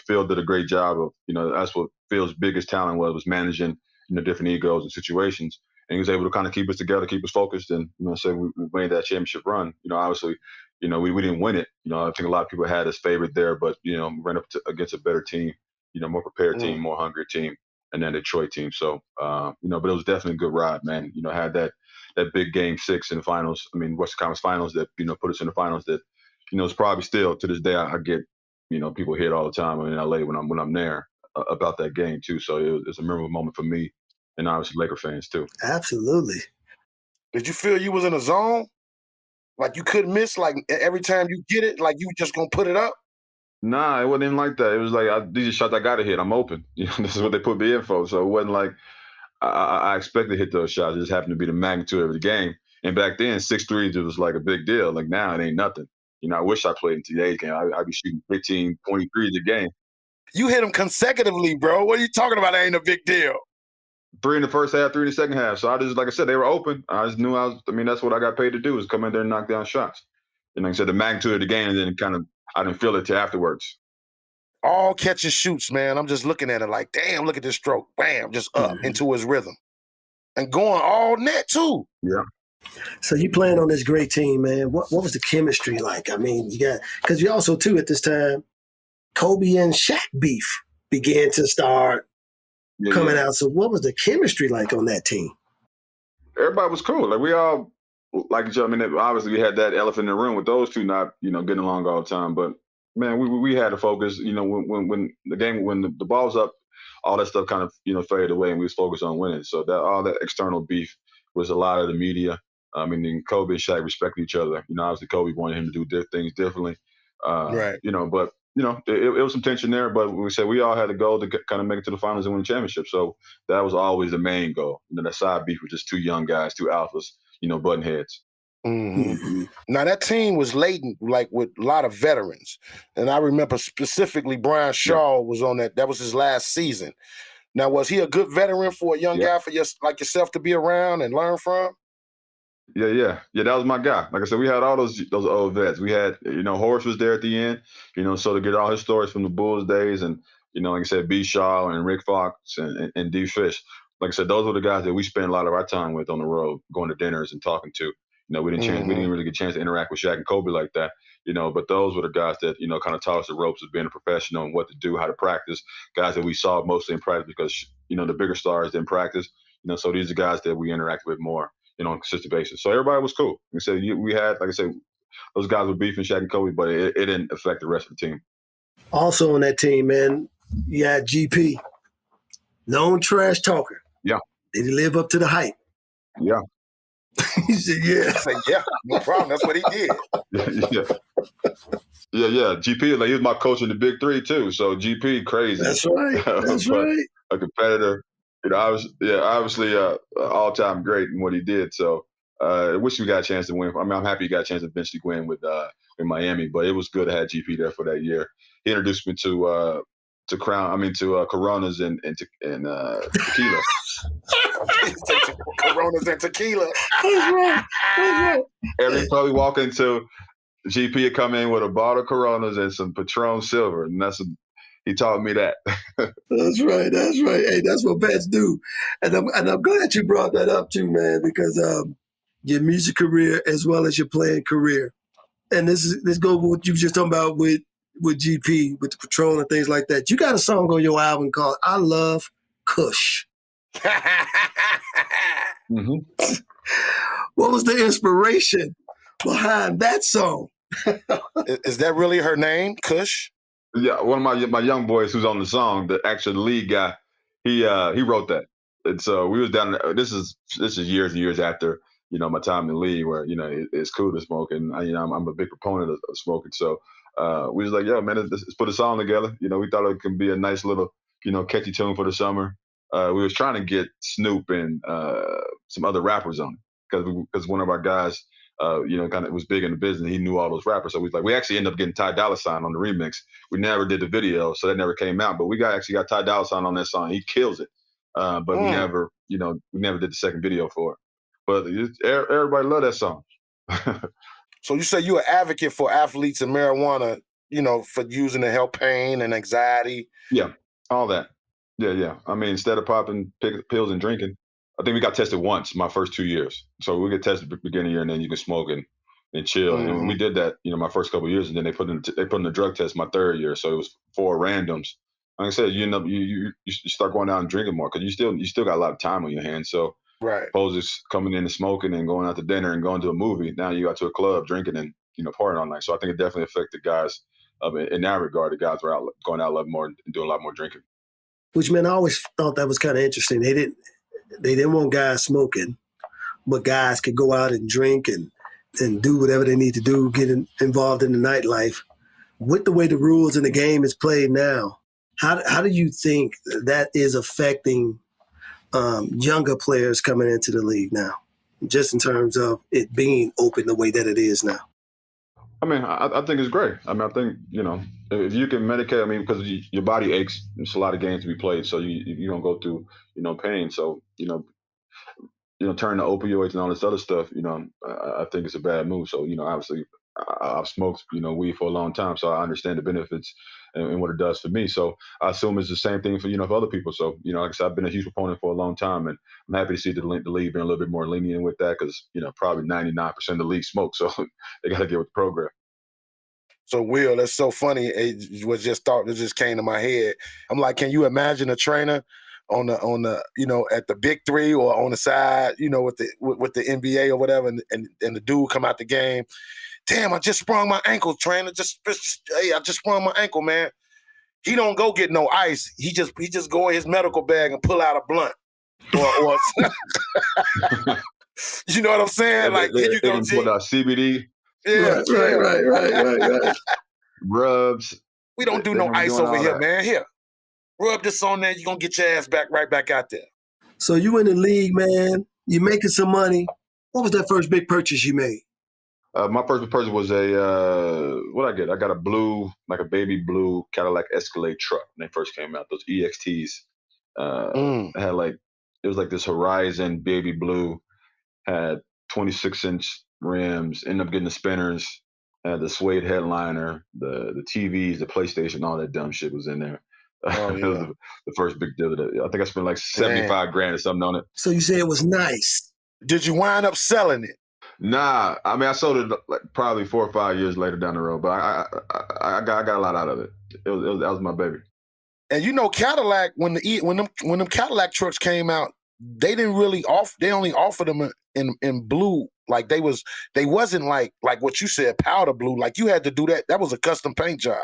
Phil did a great job of, that's what Phil's biggest talent was managing, different egos and situations. And he was able to kind of keep us together, keep us focused. And, so we made that championship run. Obviously, we didn't win it. I think a lot of people had us favored there, but, we ran up against a better team, more prepared team, more hungry team, and then Detroit team. So, but it was definitely a good ride, man. Had that big game 6 in the finals. I mean, Western Conference finals that, put us in the finals that, it's probably still to this day, I get, people hit all the time in LA when I'm there about that game too. So it's a memorable moment for me and obviously Laker fans too. Absolutely. Did you feel you was in a zone? Like you couldn't miss, like every time you get it, like you just gonna put it up? Nah, it wasn't even like that. It was like, these are shots I got to hit. I'm open. This is what they put me in for. So it wasn't like I expected to hit those shots. It just happened to be the magnitude of the game. And back then, 6 threes, it was like a big deal. Like now, it ain't nothing. I wish I played in today's game. I'd be shooting 15, 20 threes a game. You hit them consecutively, bro. What are you talking about? That ain't a big deal. 3 in the first half, 3 in the second half. So I just, like I said, they were open. I just knew that's what I got paid to do, is come in there and knock down shots. And like I said, the magnitude of the game, and then I didn't feel it till afterwards. All catch and shoots, man. I'm just looking at it like, damn, look at this stroke. Bam, just up into his rhythm. And going all net, too. Yeah. So you playing on this great team, man. What was the chemistry like? I mean, because you also, too, at this time, Kobe and Shaq beef began to start coming out. So what was the chemistry like on that team? Everybody was cool. Like we all like each other. I mean, obviously we had that elephant in the room with those two not, getting along all the time. But man, we had to focus. When the game, when the ball was up, all that stuff kind of faded away, and we was focused on winning. So that all that external beef was a lot of the media. I mean, Kobe and Shaq respected each other. Obviously Kobe wanted him to do things differently. Right. But it was some tension there, but we said we all had a goal to kind of make it to the finals and win the championship. So that was always the main goal. That side beef was just two young guys, two alphas, button heads. Mm-hmm. Now that team was laden, like with a lot of veterans, and I remember specifically Brian Shaw was on that. That was his last season. Now, was he a good veteran for a young guy for like yourself to be around and learn from? Yeah. That was my guy. Like I said, we had all those old vets. We had, Horace was there at the end, so to get all his stories from the Bulls days, and like I said, B. Shaw and Rick Fox and D. Fish. Like I said, those were the guys that we spent a lot of our time with on the road, going to dinners and talking to. We didn't really get a chance to interact with Shaq and Kobe like that. But those were the guys that kind of taught us the ropes of being a professional and what to do, how to practice. Guys that we saw mostly in practice because the bigger stars didn't practice. So these are guys that we interact with more, on a consistent basis. So everybody was cool. We said we had, like I said, those guys were beefing Shaq and Kobe, but it didn't affect the rest of the team. Also on that team, man, you had GP, known trash talker. Yeah. Did he live up to the hype? Yeah. He said, yeah. I said, yeah, no problem. That's what he did. Yeah. GP, like, he was my coach in the Big Three too. So GP, crazy. That's right. That's right. A competitor. Obviously, all-time great in what he did. So I wish we got a chance to win. I mean, I'm happy he got a chance to eventually win with in Miami, but it was good to have GP there for that year. He introduced me to Coronas and tequila. Coronas and tequila. That's right. Every time we walk into, GP would come in with a bottle of Coronas and some Patron Silver, and he taught me that. That's right. Hey, that's what vets do. And I'm glad you brought that up too, man, because your music career as well as your playing career. And this goes with what you were just talking about with GP, with the Patron and things like that. You got a song on your album called I Love Kush. What was the inspiration behind that song? Is that really her name, Kush? Yeah, one of my young boys who's on the song, the actual lead guy, he wrote that. And so we was down there. This is years and years after my time in the league, where it's cool to smoke, and I'm a big proponent of smoking. So we was like, yo, man, let's put a song together. We thought it could be a nice little catchy tune for the summer. We was trying to get Snoop and some other rappers on it because one of our guys kind of was big in the business. He knew all those rappers. So we actually ended up getting Ty Dolla $ign on the remix. We never did the video, so that never came out. But we actually got Ty Dolla $ign on that song. He kills it. But we never did the second video for it. But everybody loved that song. So you say you're an advocate for athletes and marijuana, for using to help pain and anxiety. Yeah, all that. Yeah. I mean, instead of popping pills and drinking, I think we got tested once my first 2 years. So we get tested at the beginning of the year, and then you can smoke and chill. Mhm. And we did that, my first couple of years, and then they put in the drug test my third year. So it was 4 randoms. Like I said, you end up you start going out and drinking more because you still got a lot of time on your hands. So Right. opposed coming in and smoking and going out to dinner and going to a movie, now you got to a club drinking and partying all night. So I think it definitely affected guys in that regard. The guys were out going out a lot more and doing a lot more drinking. Which, man, I always thought that was kind of interesting. They didn't want guys smoking, but guys could go out and drink and do whatever they need to do, get involved in the nightlife. With the way the rules in the game is played now, how do you think that is affecting younger players coming into the league now, just in terms of it being open the way that it is now? I mean, I think it's great. I mean, I think, if you can medicate, I mean, because your body aches, there's a lot of games to be played, so you don't go through, pain. So, turn to opioids and all this other stuff, I think it's a bad move. So, obviously I've smoked, weed for a long time, so I understand the benefits and what it does for me. So I assume it's the same thing for, for other people. So, like I said, I've been a huge proponent for a long time, and I'm happy to see the league being a little bit more lenient with that because, probably 99% of the league smoke. So they got to get with the program. So Will, that's so funny. It just came to my head. I'm like, can you imagine a trainer on the at the big three or on the side, with the NBA or whatever, and the dude come out the game. Damn, I just sprung my ankle, trainer. Hey, I just sprung my ankle, man. He don't go get no ice. He just go in his medical bag and pull out a blunt. Or you know what I'm saying? Like here you go, G. Put out CBD. Yeah, Right. Rubs. We don't do no ice over here, man. Here, rub this on there. You're going to get your ass right back out there. So you in the league, man. You're making some money. What was that first big purchase you made? My first purchase was what I get? I got a baby blue Cadillac Escalade truck when they first came out. Those EXTs. It was like this Horizon baby blue, had 26-inch rims, ended up getting the spinners, had the suede headliner, the TVs, the PlayStation, all that dumb shit was in there. Oh, yeah. It was the first big deal. I think I spent like $75,000 or something on it. So you say it was nice. Did you wind up selling it? Nah, I mean, I sold it like probably 4 or 5 years later down the road, but I got a lot out of it. That was my baby. And Cadillac, when them Cadillac trucks came out, they didn't really they only offered them in blue. Like they wasn't like what you said, powder blue. Like you had to do that. That was a custom paint job.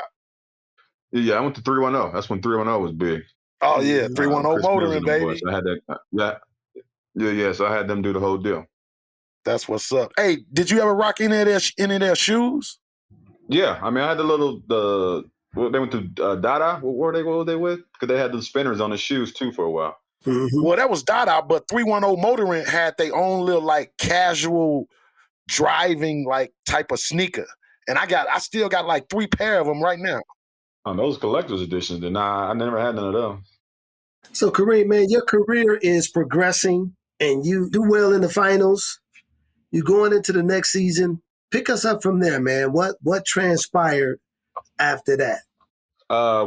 Yeah, I went to 310. That's when 310 was big. Oh yeah, 310 motoring, baby. So I had that. Yeah. So I had them do the whole deal. That's what's up. Hey, did you ever rock any of their shoes? Yeah, I mean, I had they went to Dada. What were they with? Because they had the spinners on the shoes too for a while. Mm-hmm. Well, that was Dada, but 310 Motoring had their own little like casual driving like type of sneaker, and I still got like 3 pair of them right now. On those collector's editions, then I never had none of those. So Kareem, man, your career is progressing, and you do well in the finals. You're going into the next season. Pick us up from there, man. What transpired after that?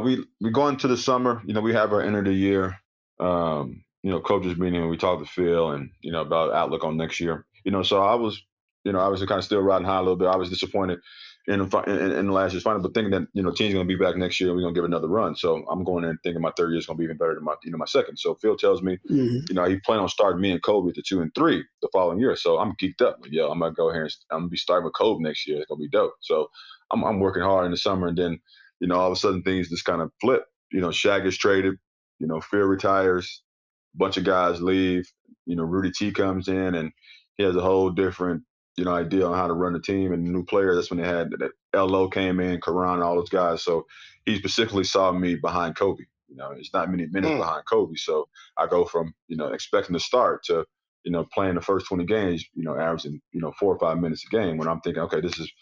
We go into the summer. We have our end of the year. Coaches meeting, and we talk to Phil and about outlook on next year. So I was, obviously kind of still riding high a little bit. I was disappointed in the last year's final, but thinking that team's going to be back next year and we're going to give it another run. So I'm going in thinking my third year is going to be even better than my second. So Phil tells me, he planned on starting me and Kobe at the 2 and 3 the following year. So I'm geeked up. Like, I'm going to go here and I'm going to be starting with Kobe next year. It's going to be dope. So I'm working hard in the summer, and then all of a sudden things just kind of flip. Shaq gets traded. Phil retires. A bunch of guys leave. Rudy T comes in, and he has a whole different idea on how to run the team and new players. That's when they had that LO came in, Karan, all those guys. So he specifically saw me behind Kobe. It's not many minutes behind Kobe. So I go from, expecting to start to, playing the first 20 games, averaging, 4 or 5 minutes a game, when I'm thinking, okay, this is,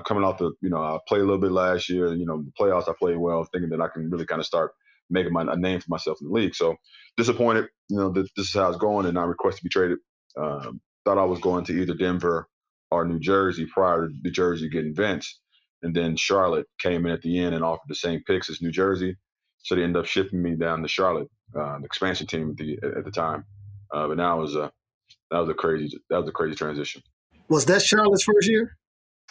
coming off I played a little bit last year, the playoffs I played well, thinking that I can really kind of start making a name for myself in the league. So disappointed, that this is how it's going, and I request to be traded. Thought I was going to either Denver or New Jersey prior to New Jersey getting Vince. And then Charlotte came in at the end and offered the same picks as New Jersey. So they ended up shipping me down to Charlotte, the expansion team at the time. But now that was a crazy transition. Was that Charlotte's first year?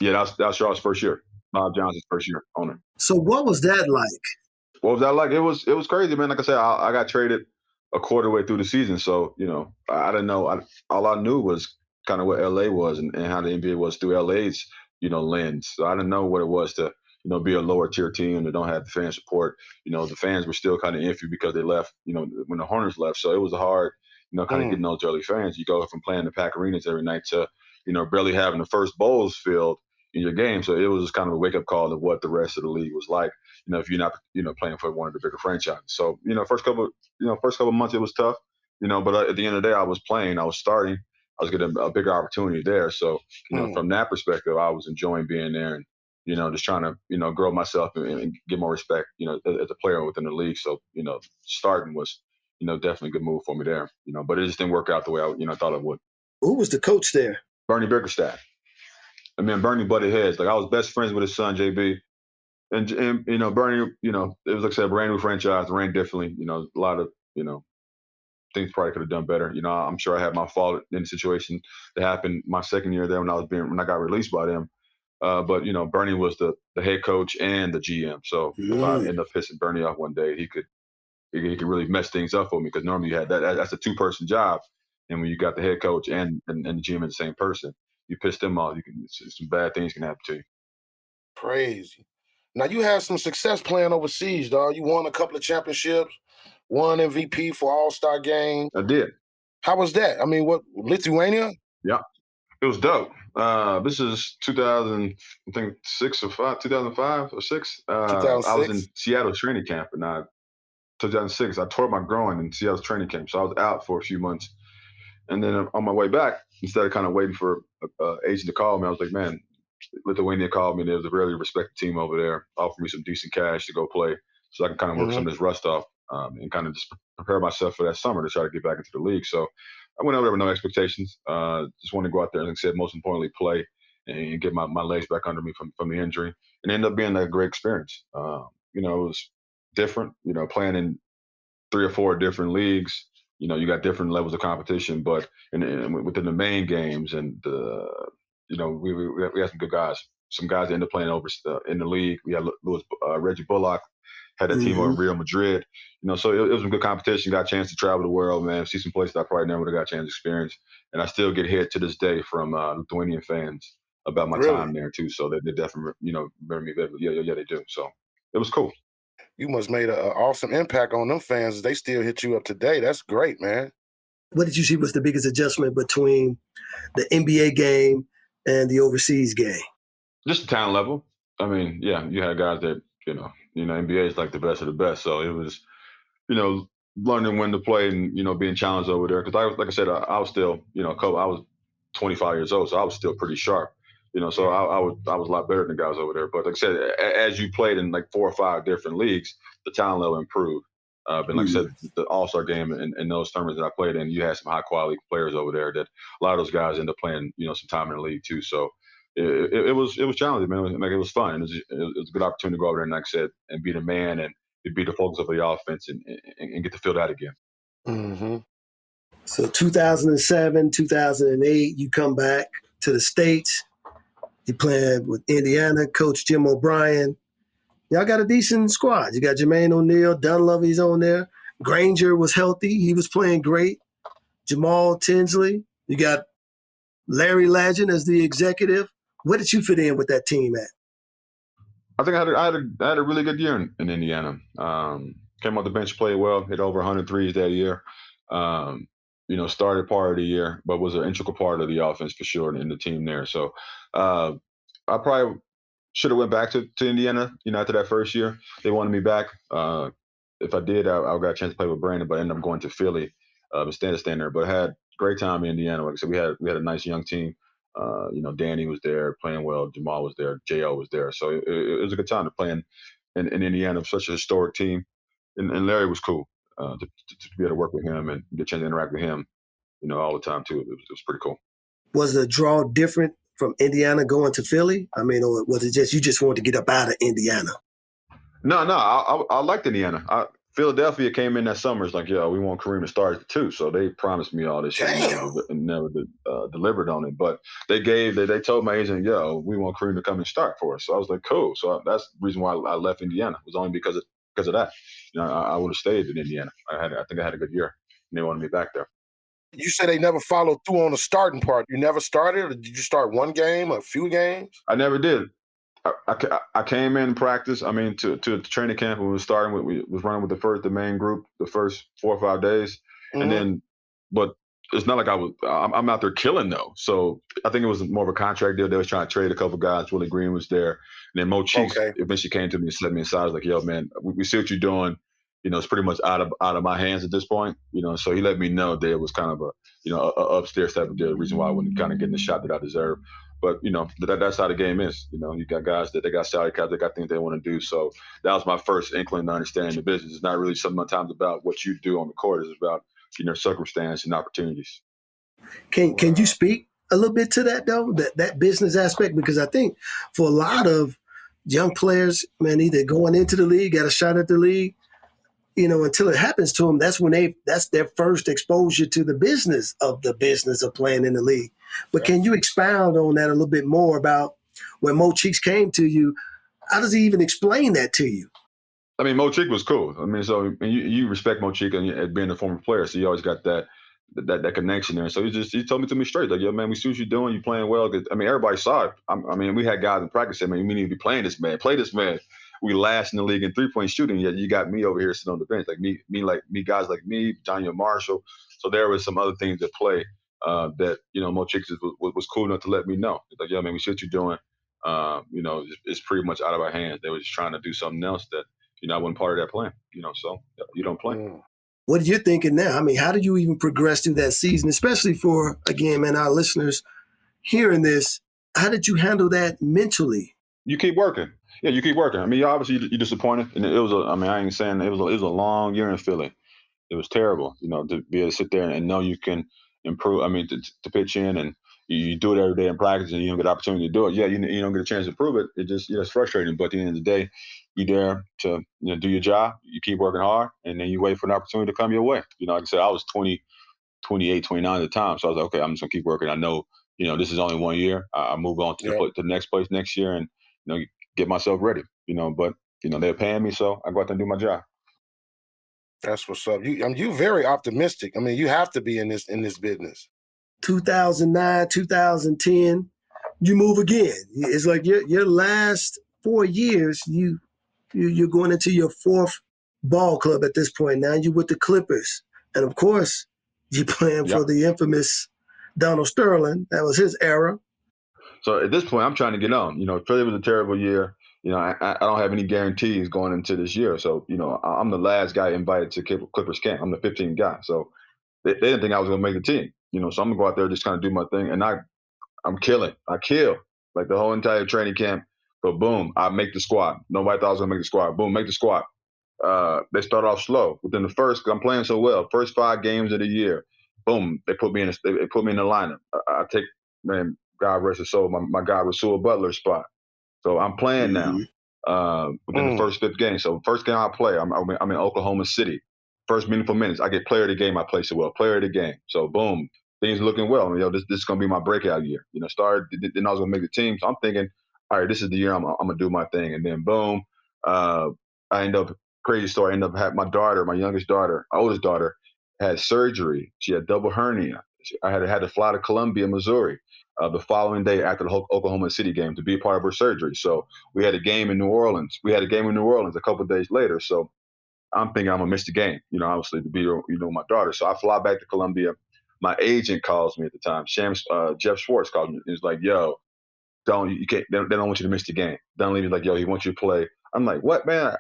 Yeah, that was Charlotte's first year. Bob Johnson's first year owner. So what was that like? What was that like? It was crazy, man. Like I said, I got traded a quarter way through the season, so I didn't know. All I knew was kind of what LA was and how the NBA was through LA's lens. So I didn't know what it was to be a lower tier team that don't have the fan support. The fans were still kind of iffy because they left. When the Hornets left, so it was hard. Kind of getting those early fans. You go from playing the pack arenas every night to barely having the first bowls filled in your game. So it was just kind of a wake up call of what the rest of the league was like. If you're not playing for one of the bigger franchises. So first couple months it was tough. But at the end of the day, I was playing. I was starting. I was getting a bigger opportunity there. So from that perspective, I was enjoying being there and just trying to grow myself and get more respect as a player within the league. So starting was definitely a good move for me there. But it just didn't work out the way I thought it would. Who was the coach there? Bernie Bickerstaff. I mean, Bernie butted heads. Like I was best friends with his son JB, and Bernie, it was like I said, a brand new franchise, ran differently. A lot of things probably could have done better. I'm sure I had my fault in the situation that happened my second year there when I got released by them. But Bernie was the head coach and the GM. So if I end up pissing Bernie off one day, he could really mess things up for me, because normally you had that's a 2-person job, and when you got the head coach and the GM in the same person, you piss them off, some bad things can happen to you. Crazy. Now you had some success playing overseas, dog. You won a couple of championships, won MVP for All-Star game. I did. How was that? I mean, what, Lithuania? Yeah, it was dope. This is 2006 or 5, 2005 or 6. 2006? I was in Seattle training camp, and 2006, I tore my groin in Seattle training camp, so I was out for a few months. And then on my way back, instead of kind of waiting for an agent to call me, I was like, man, Lithuania called me. There's a really respected team over there, offered me some decent cash to go play, so I can kind of work some of this rust off and kind of just prepare myself for that summer to try to get back into the league. So I went over there with no expectations. Just wanted to go out there and, like I said, most importantly, play and get my legs back under me from the injury, and ended up being a great experience. It was different, playing in 3 or 4 different leagues. You got different levels of competition, but within the main games, and we had some good guys. Some guys that ended up playing over in the league. We had Reggie Bullock, had a team over Real Madrid. So it was some good competition. Got a chance to travel the world, man. See some places I probably never would have got a chance to experience. And I still get hit to this day from Lithuanian fans about my time there too. So they definitely, remember me vividly. Yeah, they do. So it was cool. You must made an awesome impact on them fans. They still hit you up today. That's great, man. What did you see was the biggest adjustment between the NBA game and the overseas game? Just the talent level. I mean, yeah, you had guys that, NBA is like the best of the best. So it was, learning when to play and, being challenged over there. Because like I said, I was still, I was 25 years old, so I was still pretty sharp. So I was a lot better than the guys over there. But like I said, as you played in like 4 or 5 different leagues, the talent level improved. But like I said, the All-Star game and those tournaments that I played in, you had some high-quality players over there that a lot of those guys end up playing, some time in the league too. So it was challenging, man. Like, it was fun. It was a good opportunity to go over there and, like I said, and be the man and be the focus of the offense and get to feel that again. Mm-hmm. So 2007, 2008, you come back to the States. You playing with Indiana, Coach Jim O'Brien. Y'all got a decent squad. You got Jermaine O'Neal, Dunleavy's on there. Granger was healthy. He was playing great. Jamal Tinsley. You got Larry Legend as the executive. Where did you fit in with that team at? I think I had a really good year in Indiana. Came off the bench, played well, hit over 100 threes that year. Started part of the year, but was an integral part of the offense for sure in the team there. So I probably should have went back to Indiana, after that first year. They wanted me back. If I did, I got a chance to play with Brandon, but I ended up going to Philly but staying there. But I had great time in Indiana. Like I said, we had a nice young team. Danny was there playing well. Jamal was there. Jo was there. So it was a good time to play in Indiana, such a historic team. And Larry was cool to be able to work with him and get a chance to interact with him, all the time too. It was pretty cool. Was the draw different from Indiana going to Philly? I mean, or was it just you just wanted to get up out of Indiana? No, I liked Indiana. Philadelphia came in that summer. It's like, we want Kareem to start at 2. So they promised me all this shit and never delivered on it. But they told my agent, we want Kareem to come and start for us. So I was like, cool. So that's the reason why I left Indiana. It was only because of that. I would have stayed in Indiana. I think I had a good year, and they wanted me back there. You said they never followed through on the starting part. You never started, or did you start one game, a few games? I never did. I came in practice. I mean, to the training camp when we was starting. We was running with the main group the first 4 or 5 days, and then, but it's not like I'm out there killing though. So I think it was more of a contract deal. They was trying to trade a couple guys. Willie Green was there, and then Mo Cheeks eventually came to me and set me aside. I was like, yo, man, we see what you're doing. It's pretty much out of my hands at this point. So he let me know that it was kind of a upstairs type of deal. The reason why I wasn't kind of getting the shot that I deserved. But that's how the game is. You got guys that they got salary caps, they got things they want to do. So that was my first inkling to understanding the business. It's not really sometimes about what you do on the court. It's about circumstance and opportunities. Can you speak a little bit to that though, that business aspect? Because I think for a lot of young players, man, either going into the league, got a shot at the league, until it happens to them, that's their first exposure to the business of playing in the league. But can you expound on that a little bit more about when Mo Cheeks came to you? How does he even explain that to you? I mean, Mo Cheeks was cool. I mean, so you respect Mo Cheeks and being a former player, so you always got that connection there. So he told me straight, like, yo, man, we see what you're doing. You're playing well. I mean, everybody saw it. I mean, we had guys in practice saying, man, we need to be playing this man. Play this man. We last in the league in 3-point shooting, yet you got me over here sitting on the bench. Like me, guys like me, Johnny Marshall. So there was some other things at play that, Mo Cheeks was cool enough to let me know. It's like, yo, man, we see what you're doing. It's pretty much out of our hands. They were just trying to do something else that, I wasn't part of that plan, so you don't play. What are you thinking now? I mean, how did you even progress through that season, especially for, again, man, our listeners hearing this? How did you handle that mentally? You keep working. Yeah, you keep working. I mean, obviously you're disappointed, and it was I ain't saying it was a long year in Philly. It was terrible, to be able to sit there and know you can improve. I mean, to pitch in and you do it every day in practice, and you don't get the opportunity to do it. Yeah, you don't get a chance to prove it. It just it's frustrating. But at the end of the day, you're there to do your job. You keep working hard, and then you wait for an opportunity to come your way. Like I said, I was 20, 28, 29 at the time, so I was like, okay, I'm just gonna keep working. I know, this is only 1 year. I move on to the next place next year, and get myself ready. But they're paying me, so I go out there and do my job. That's what's up. You very optimistic. I mean, you have to be in this business. 2009, 2010, you move again. It's like your last 4 years, you're going into your 4th ball club at this point. Now you're with the Clippers. And of course, you're playing for the infamous Donald Sterling. That was his era. So at this point, I'm trying to get on. Philly was a terrible year. I don't have any guarantees going into this year. So, I'm the last guy invited to Clippers camp. I'm the 15th guy. So they didn't think I was going to make the team. So I'm going to go out there, just kind of do my thing. And I'm killing. I kill like the whole entire training camp. But boom, I make the squad. Nobody thought I was going to make the squad. Boom, make the squad. They start off slow. Within the I'm playing so well. First 5 games of the year, boom, they put me in the lineup. I take, man, God rest his soul, my guy Rasul Butler's spot. So I'm playing now within the first 5 game. So first game I play, I'm in Oklahoma City. First meaningful minutes, I get player of the game. I play so well, player of the game. So boom, things looking well. This is gonna be my breakout year. Started, then I was gonna make the team. So I'm thinking, all right, this is the year I'm gonna do my thing. And then boom, I end up crazy story. I end up having my youngest daughter, oldest daughter, had surgery. She had double hernia. I had to fly to Columbia, Missouri, the following day after the Oklahoma City game to be a part of her surgery. So we had a game in New Orleans. A couple of days later. So I'm thinking I'm gonna miss the game, obviously to be, my daughter. So I fly back to Columbia. My agent calls me at the time. Jeff Schwartz calls me. He's like, yo, they don't want you to miss the game. Don't leave. He's like, yo, he wants you to play. I'm like, what, man?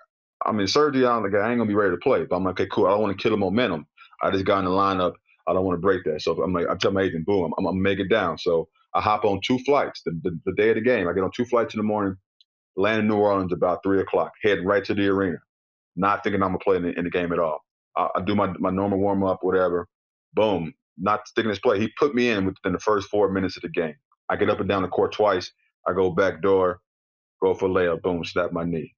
I'm in surgery. I'm like, I ain't gonna be ready to play. But I'm like, okay, cool. I don't want to kill the momentum. I just got in the lineup. I don't want to break that. So I'm like, I tell my agent, boom, I'm gonna make it down. So I hop on 2 flights the day of the game. I get on 2 flights in the morning, land in New Orleans about 3:00, head right to the arena, not thinking I'm gonna play in the game at all. I do my normal warm up, whatever. Boom, not sticking his play. He put me in within the first 4 minutes of the game. I get up and down the court twice. I go back door, go for a layup, boom, snap my knee.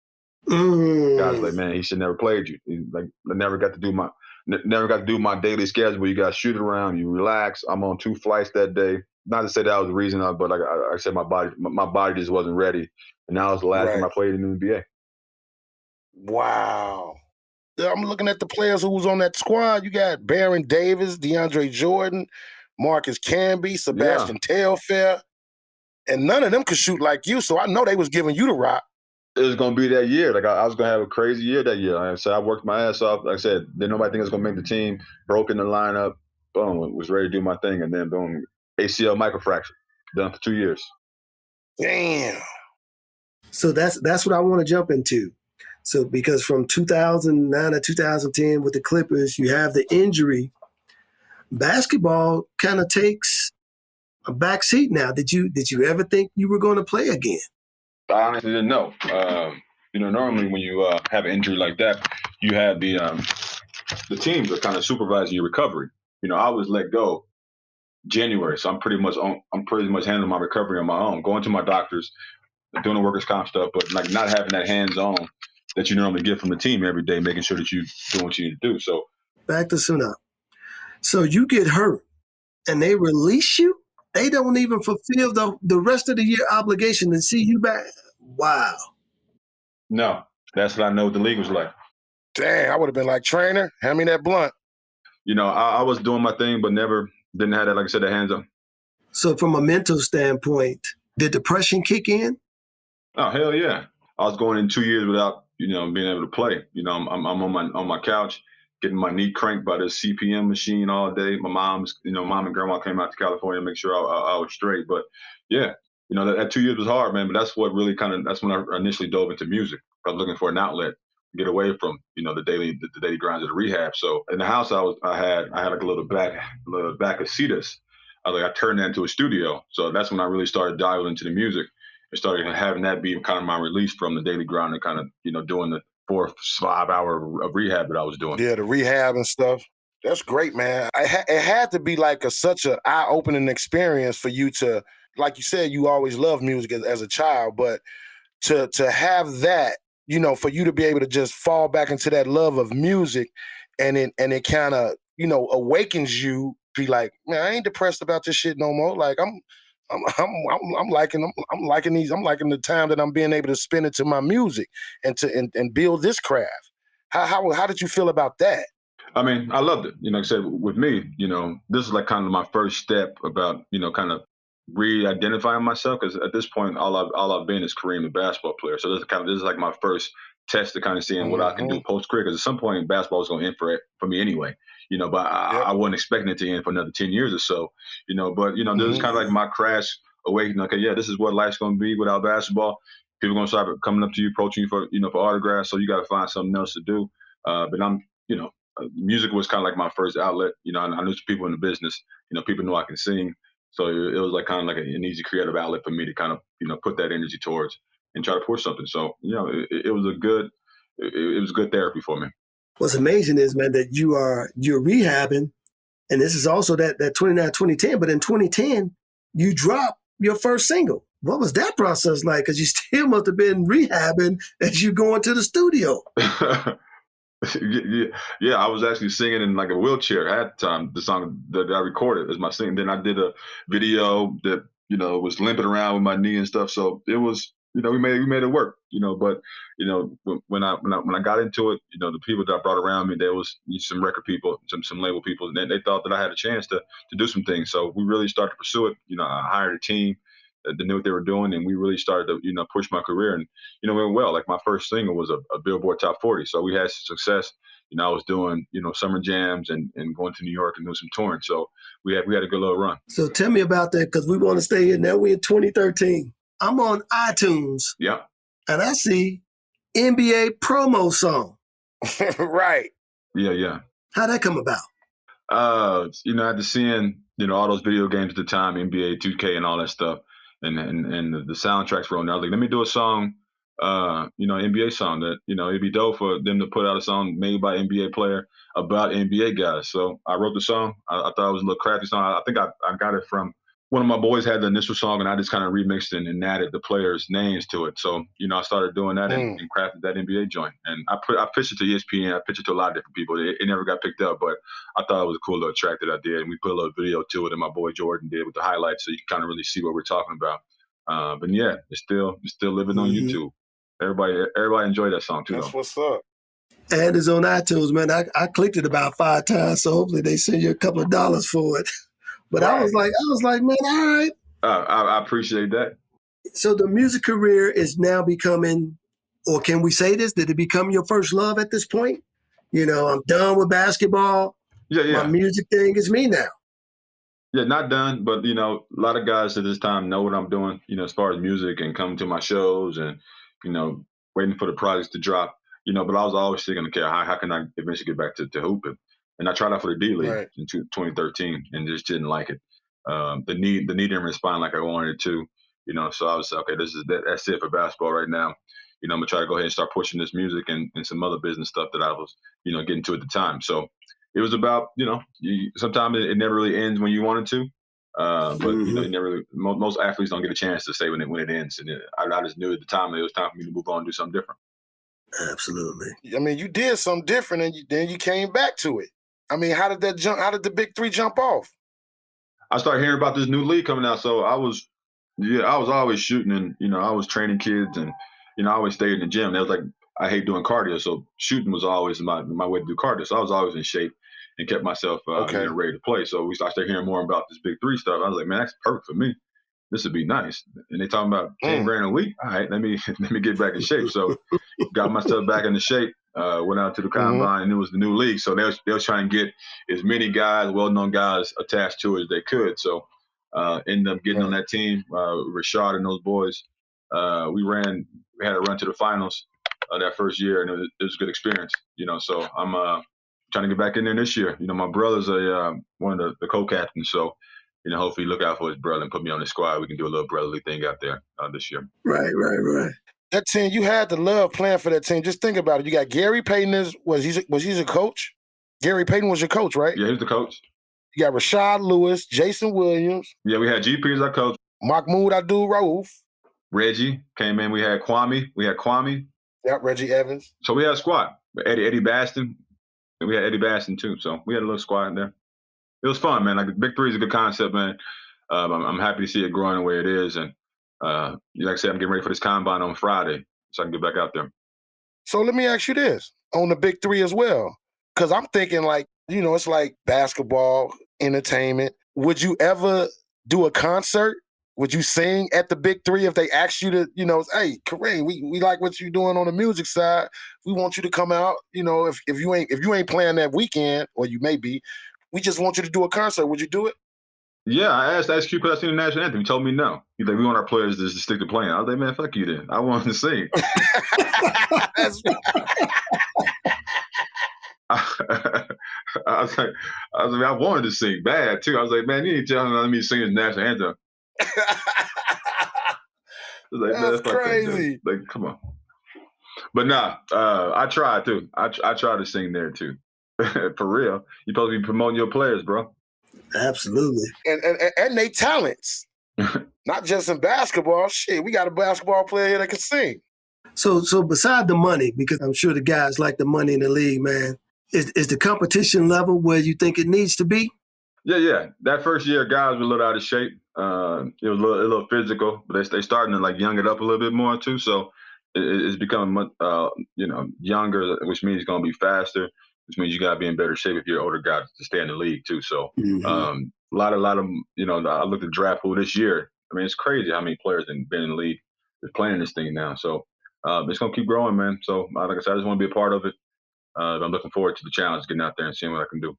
Guys like, man, he should never played you. Like, I never got to do my daily schedule. You got to shoot around, you relax. I'm on 2 flights that day. Not to say that was the reason, but like I said, my body just wasn't ready, and that was the last game I played in the NBA. Wow. I'm looking at the players who was on that squad. You got Baron Davis, DeAndre Jordan, Marcus Camby, Sebastian Telfair, and none of them could shoot like you. So I know they was giving you the rock. It was gonna be that year. Like I was gonna have a crazy year that year. Like I said, I worked my ass off. Like I said, didn't nobody think I was gonna make the team. Broke in the lineup. Boom, was ready to do my thing, and then boom, ACL microfracture. Done for 2 years. Damn. So that's what I want to jump into. So because from 2009 to 2010 with the Clippers, you have the injury. Basketball kind of takes a back seat now. Did you ever think you were going to play again? I honestly didn't know. Normally when you have an injury like that, you have the teams that kind of supervise your recovery. I was let go January, so I'm pretty much handling my recovery on my own, going to my doctors, doing the workers' comp stuff, but like not having that hands-on that you normally get from the team every day, making sure that you do what you need to do. So back to Suna. So you get hurt and they release you? They don't even fulfill the rest of the year obligation to see you back? Wow. No, that's what I know what the league was like. Dang, I would have been like, trainer, hand me that blunt. I was doing my thing, but didn't have that, like I said, the hands on. So from a mental standpoint, did depression kick in? Oh, hell yeah. I was going in 2 years without, being able to play. I'm on my couch, getting my knee cranked by the CPM machine all day. My mom and grandma came out to California to make sure I was straight. But yeah, that 2 years was hard, man. But that's what really that's when I initially dove into music. I was looking for an outlet, get away from, the daily grinds of the rehab. So in the house I had like a little back of Cetus. I turned that into a studio. So that's when I really started diving into the music. I started having that be kind of my release from the daily grind and kind of, doing the 4 or 5 hour of rehab that I was doing. Yeah, the rehab and stuff. That's great, man. It had to be like such an eye-opening experience for you to, like you said, you always loved music as a child, but to have that, for you to be able to just fall back into that love of music and it kind of, awakens you, be like, man, I ain't depressed about this shit no more. Like I'm liking the time that I'm being able to spend into my music and build this craft. How did you feel about that? I mean, I loved it. Like I said, with me, this is like kind of my first step about, kind of re-identifying myself, because at this point, all I've been is Kareem, the basketball player. So this is like my first test to kind of seeing what I can do post-career, because at some point basketball was going to end for me anyway. But I wasn't expecting it to end for another 10 years or so. But this is kind of like my crash awakening. Okay, yeah, this is what life's going to be without basketball. People are going to start coming up to you, approaching you for autographs. So you got to find something else to do. But I'm, music was kind of like my first outlet. I knew some people in the business. People knew I can sing. So it was like kind of like an easy creative outlet for me to kind of, put that energy towards and try to push something. So, it was good therapy for me. What's amazing is, man, that you're rehabbing, and this is also that 2010, but in 2010, you dropped your first single. What was that process like? Because you still must have been rehabbing as you go into the studio. Yeah, I was actually singing in like a wheelchair at the time. The song that I recorded as my singing. Then I did a video that was limping around with my knee and stuff. So it was, we made it work. But when I got into it, the people that I brought around me, there was some record people, some label people, and they thought that I had a chance to do some things. So we really started to pursue it. I hired a team that knew what they were doing, and we really started to push my career, and it went well. Like my first single was a Billboard Top 40, so we had some success. I was doing summer jams and going to New York and doing some touring, so we had a good little run. So tell me about that, because we want to stay here. Now we're in 2013. I'm on iTunes. Yeah. And I see NBA promo song. Right. Yeah. How'd that come about? After seeing, all those video games at the time, NBA 2K and all that stuff, and the soundtracks were on there, I was like, let me do a song, NBA song that, it'd be dope for them to put out a song made by NBA player about NBA guys. So I wrote the song. I thought it was a little crafty song. I think I got it from one of my boys had the initial song, and I just kind of remixed it and added the players' names to it. So, I started doing that and crafted that NBA joint. And I pitched it to ESPN. I pitched it to a lot of different people. It never got picked up, but I thought it was a cool little track that I did. And we put a little video to it, and my boy Jordan did with the highlights, so you can kind of really see what we're talking about. But yeah, it's still living on YouTube. Everybody enjoyed that song too. That's what's up. And it's on iTunes, man. I clicked it about 5 times, so hopefully they send you a couple of dollars for it. But right. I was like, man, all right. I appreciate that. So the music career is now becoming, or can we say this? Did it become your first love at this point? I'm done with basketball. Yeah. My music thing is me now. Yeah, not done, but a lot of guys at this time know what I'm doing, as far as music and coming to my shows and, waiting for the projects to drop, but I was always thinking, okay, how can I eventually get back to hooping? And I tried out for the D League in 2013 and just didn't like it. The knee didn't respond like I wanted it to, so I was okay, that's it for basketball right now. I'm gonna try to go ahead and start pushing this music and some other business stuff that I was, getting to at the time. So it was about, sometimes it never really ends when you want it to. But you never really, most athletes don't get a chance to say when it ends. And I just knew at the time that it was time for me to move on and do something different. Absolutely. I mean, you did something different, and then you came back to it. I mean, how did the Big Three jump off? I started hearing about this new league coming out. So I was always shooting, and I was training kids, and I always stayed in the gym. That was like, I hate doing cardio, so shooting was always my way to do cardio. So I was always in shape and kept myself ready to play. So we started hearing more about this Big Three stuff. I was like, man, that's perfect for me. This would be nice. And they talking about 10 grand a week. All right, let me get back in shape. So got myself back into shape. Went out to the combine, and it was the new league. So they was trying to get as many guys, well-known guys, attached to it as they could. So ended up getting on that team. Rashad and those boys. We had a run to the finals that first year, and it was a good experience. So I'm trying to get back in there this year. My brother's one of the co-captains, so hopefully look out for his brother and put me on the squad. We can do a little brotherly thing out there this year. Right. That team, you had to love playing for that team. Just think about it. You got Gary Payton was he a coach? Gary Payton was your coach, right? Yeah, he was the coach. You got Rashad Lewis, Jason Williams. Yeah, we had GP as our coach. Mahmoud Abdul-Rauf. Reggie came in. We had Kwame. Yep, Reggie Evans. So we had a squad. Eddie Baston. And we had Eddie Baston too. So we had a little squad in there. It was fun, man. Like, Big Three is a good concept, man. I'm happy to see it growing the way it is. And like I said, I'm getting ready for this combine on Friday, so I can get back out there. So let me ask you this on the Big Three as well, because I'm thinking it's like basketball, entertainment. Would you ever do a concert? Would you sing at the Big Three if they asked you to, hey, Kareem, we like what you're doing on the music side. We want you to come out. If you ain't playing that weekend, or you may be, we just want you to do a concert. Would you do it? Yeah, I asked Ice Cube because I seen the national anthem. He told me no. He's like, we want our players to stick to playing. I was like, man, fuck you then. I want to sing. I was like, I wanted to sing bad too. I was like, man, you ain't telling me to sing the national anthem. Like, that's crazy. Like, come on. But nah, I tried too. I tried to sing there too. For real. You're supposed to be promoting your players, bro. Absolutely. And they talents. Not just in basketball. Shit, we got a basketball player here that can sing. So beside the money, because I'm sure the guys like the money in the league, man, is the competition level where you think it needs to be? Yeah. That first year, guys were a little out of shape. It was a little physical, but they starting to young it up a little bit more too. So it's becoming younger, which means it's gonna be faster, which means you gotta be in better shape if you're an older guy to stay in the league too. So a lot of I looked at draft pool this year. I mean, it's crazy how many players have been in the league that's playing this thing now. So it's gonna keep growing, man. So like I said, I just want to be a part of it. I'm looking forward to the challenge, getting out there and seeing what I can do.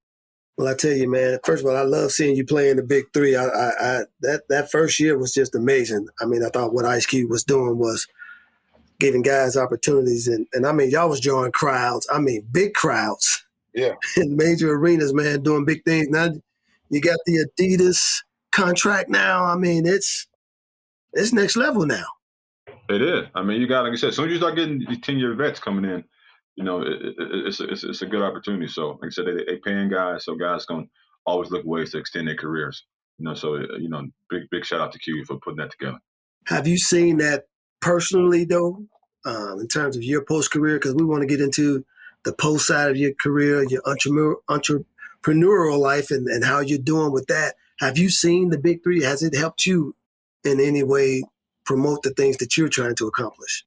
Well, I tell you, man, first of all, I love seeing you play in the Big Three. That first year was just amazing. I mean, I thought what Ice Cube was doing was giving guys opportunities. And I mean, y'all was drawing crowds. I mean, big crowds. Yeah. in major arenas, man, doing big things. Now you got the Adidas contract now. I mean, it's next level now. It is. I mean, you got, like I said, as soon as you start getting these 10-year vets coming in, it's a good opportunity. So, like I said, they paying guys, so guys gonna always look ways to extend their careers. So big shout out to Q for putting that together. Have you seen that personally, though, in terms of your post career? Because we want to get into the post side of your career, your entrepreneurial life, and how you're doing with that. Have you seen the Big Three? Has it helped you in any way promote the things that you're trying to accomplish?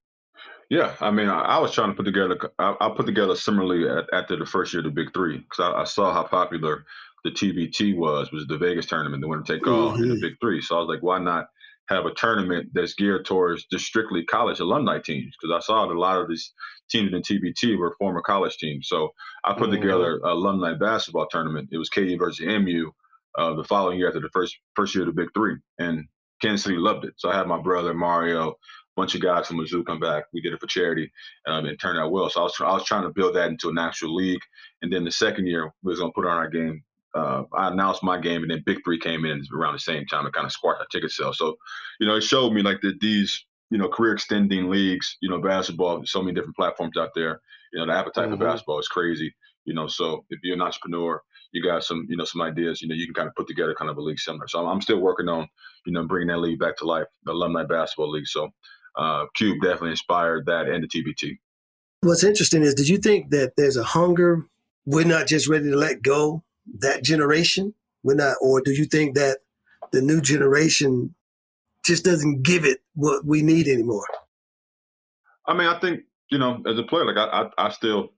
Yeah, I mean, I was trying to put together. I put together similarly after the first year of the Big Three because I saw how popular the TBT was the Vegas tournament, the winner take all, and the Big Three. So I was like, why not have a tournament that's geared towards just strictly college alumni teams? Because I saw that a lot of these teams in TBT were former college teams. So I put together an alumni basketball tournament. It was KU versus MU the following year after the first year of the Big Three, and Kansas City loved it. So I had my brother Mario, bunch of guys from Mizzou come back. We did it for charity, and it turned out well. So I was trying to build that into an actual league. And then the second year, we was going to put on our game. I announced my game, and then Big Three came in around the same time and kind of sparked our ticket sale. So, it showed me like that these, career extending leagues, basketball, so many different platforms out there. The appetite for basketball is crazy. So if you're an entrepreneur, you got some, some ideas, you can kind of put together kind of a league similar. So I'm still working on, bringing that league back to life, the alumni basketball league. So Cube definitely inspired that and the TBT. What's interesting is, did you think that there's a hunger? We're not just ready to let go that generation. We're not, or do you think that the new generation just doesn't give it what we need anymore? I mean, I think, as a player, like I still,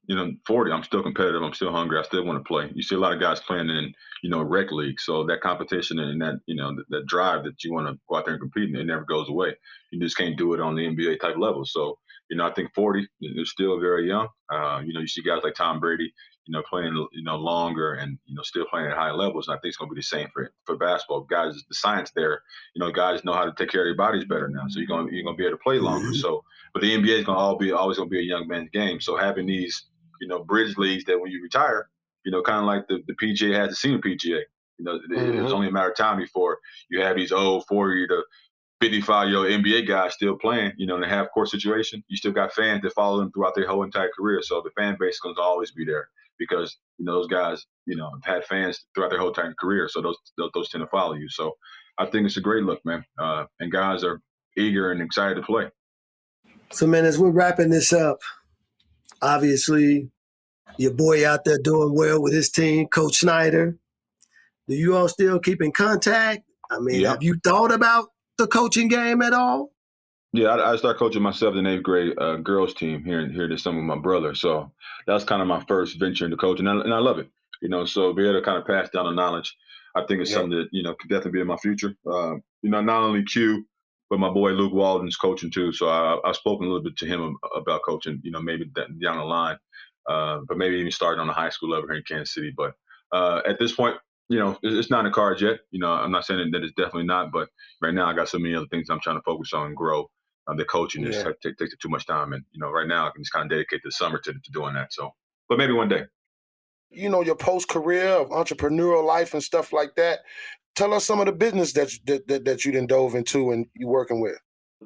40, I'm still competitive. I'm still hungry. I still want to play. You see a lot of guys playing in, rec league. So that competition and that, that drive that you want to go out there and compete, and it never goes away. You just can't do it on the NBA type level. So, I think 40 is still very young. You see guys like Tom Brady, playing, longer and, still playing at high levels. And I think it's going to be the same for basketball. Guys, the science there, guys know how to take care of their bodies better now. So you're going to be able to play longer. So, but the NBA is always going to be a young man's game. So having these, bridge leagues that when you retire, kind of like the PGA has the senior PGA, it's only a matter of time before you have these old 40 to 55-year-old NBA guys still playing, in a half-court situation. You still got fans that follow them throughout their whole entire career. So the fan base is going to always be there because, those guys, have had fans throughout their whole entire career. So those tend to follow you. So I think it's a great look, man. And guys are eager and excited to play. So, man, as we're wrapping this up, obviously your boy out there doing well with his team, Coach Snyder. Do you all still keep in contact? I mean, Have you thought about the coaching game at all? Yeah, I started coaching my 7th and 8th grade girls team here this summer with my brother. So that's kind of my first venture into coaching, and I love it. So be able to kind of pass down the knowledge, I think it's something that could definitely be in my future. Not only Q, but my boy Luke Walden's coaching too. So I've spoken a little bit to him about coaching. Maybe down the line, but maybe even starting on the high school level here in Kansas City. But at this point, it's not in the cards yet. I'm not saying that it's definitely not, but right now I got so many other things I'm trying to focus on and grow. The coaching just takes too much time, and right now I can just kind of dedicate the summer to doing that. So, but maybe one day. Your post career of entrepreneurial life and stuff like that. Tell us some of the business that you done dove into and you working with.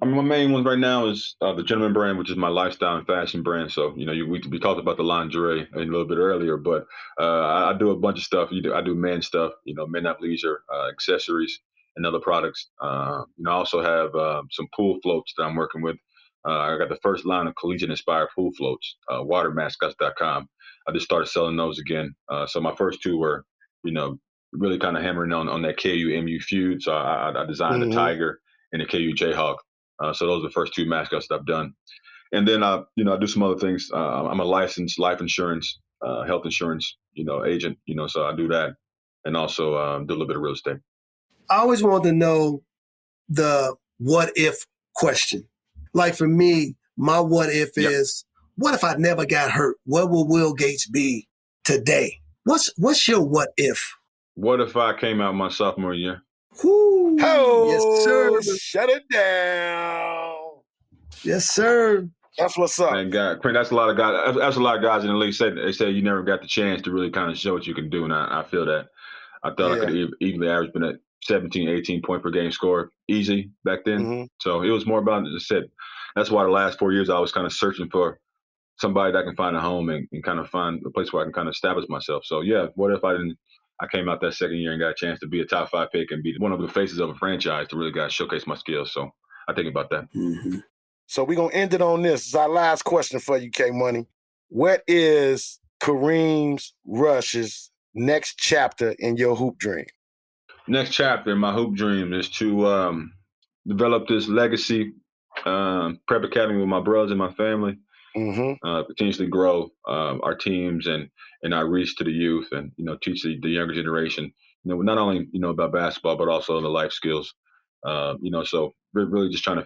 I mean, my main one right now is the Gentleman brand, which is my lifestyle and fashion brand. So, we talked about the lingerie a little bit earlier, but I do a bunch of stuff. I do men's stuff, men athleisure, accessories, and other products. I also have some pool floats that I'm working with. I got the first line of collegiate-inspired pool floats, watermascots.com. I just started selling those again. So my first two were, really kind of hammering on that KU-MU feud. So I designed the Tiger and the KU Jayhawk. So those are the first two mascots that I've done. And then I do some other things. I'm a licensed life insurance, health insurance, agent, so I do that. And also do a little bit of real estate. I always want to know the what if question. Like for me, my what if is, what if I never got hurt? What will Will Gates be today? What's your what if? What if I came out my sophomore year? Oh, yes, sir. Shut it down. Yes, sir. That's what's up. And that's a lot of guys. That's a lot of guys in the league said. They said you never got the chance to really kind of show what you can do, and I feel that. I thought I could easily average been at 17, 18 point per game score easy back then. Mm-hmm. So it was more about, as I said, that's why the last 4 years I was kind of searching for somebody that can find a home and kind of find a place where I can kind of establish myself. So yeah, what if I came out that second year and got a chance to be a top 5 pick and be one of the faces of a franchise to really showcase my skills. So I think about that. Mm-hmm. So we're going to end it on this. It's our last question for you, K-Money. What is Kareem Rush's next chapter in your hoop dream? Next chapter in my hoop dream is to develop this legacy prep academy with my brothers and my family. Mm-hmm. Continuously grow our teams and our reach to the youth, and teach the younger generation, not only about basketball but also the life skills. So we're really just trying to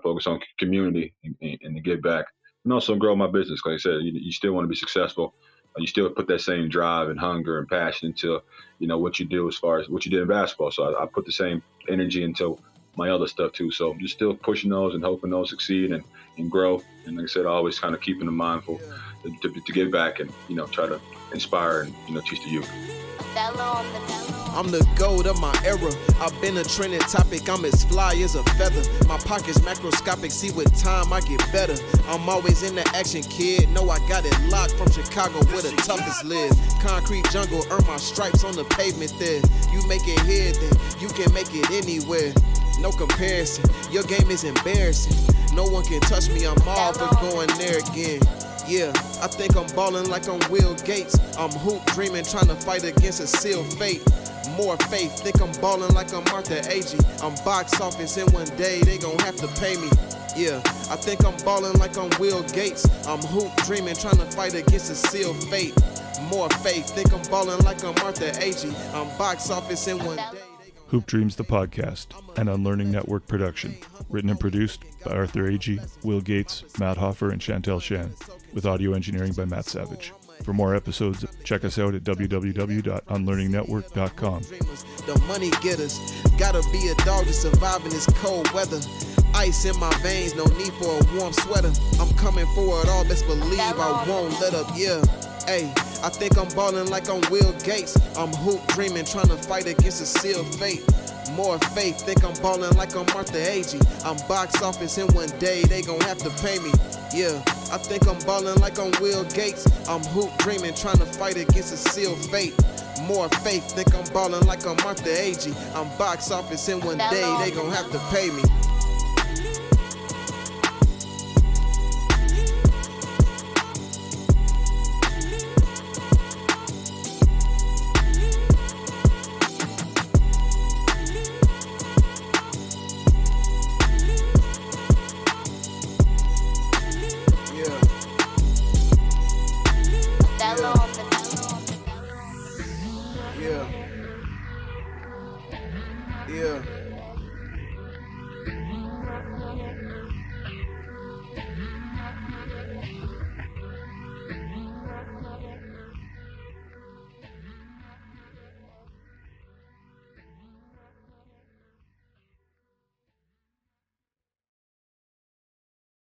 focus on community and to give back, and also grow my business. Like I said, you still want to be successful. You still put that same drive and hunger and passion into what you do as far as what you did in basketball. So I put the same energy into my other stuff too. So just still pushing those and hoping those succeed and grow. And like I said, always kind of keeping them mindful to give back and try to inspire and teach the youth. I'm the goat of my era. I've been a trending topic. I'm as fly as a feather. My pockets macroscopic. See, with time I get better. I'm always in the action, kid. Know I got it locked from Chicago where the toughest live. Concrete jungle, earn my stripes on the pavement there. You make it here, then you can make it anywhere. No comparison. Your game is embarrassing. No one can touch me. I'm all for going there again. Yeah, I think I'm ballin' like I'm Will Gates. I'm hoop dreaming, trying to fight against a sealed fate. More faith, think I'm ballin' like I'm Martha Agee. I'm box office and one day they gon' have to pay me. Yeah, I think I'm ballin' like I'm Will Gates. I'm hoop dreaming, trying to fight against a sealed fate. More faith, think I'm ballin' like I'm Martha Agee. I'm box office and one day. Hoop Dreams, the podcast, an Unlearning Network production. Written and produced by Arthur Agee, Will Gates, Matt Hoffar, and Chantel Shan, with audio engineering by Matt Savage. For more episodes, check us out at www.unlearningnetwork.com. The money getters, gotta be a dog to survive in this cold weather. Ice in my veins, no need for a warm sweater. I'm coming for it all, best believe I won't let up, yeah. Hey, I think I'm ballin' like I'm Will Gates. I'm hoop dreaming, trying to fight against a sealed fate. More faith, think I'm ballin' like I'm Martha Agee. I'm box office and one day they gon' have to pay me. Yeah, I think I'm ballin' like I'm Will Gates. I'm hoop dreaming, trying to fight against a sealed fate. More faith, think I'm ballin' like I'm Martha Agee. I'm box office and one day they gon' have to pay me.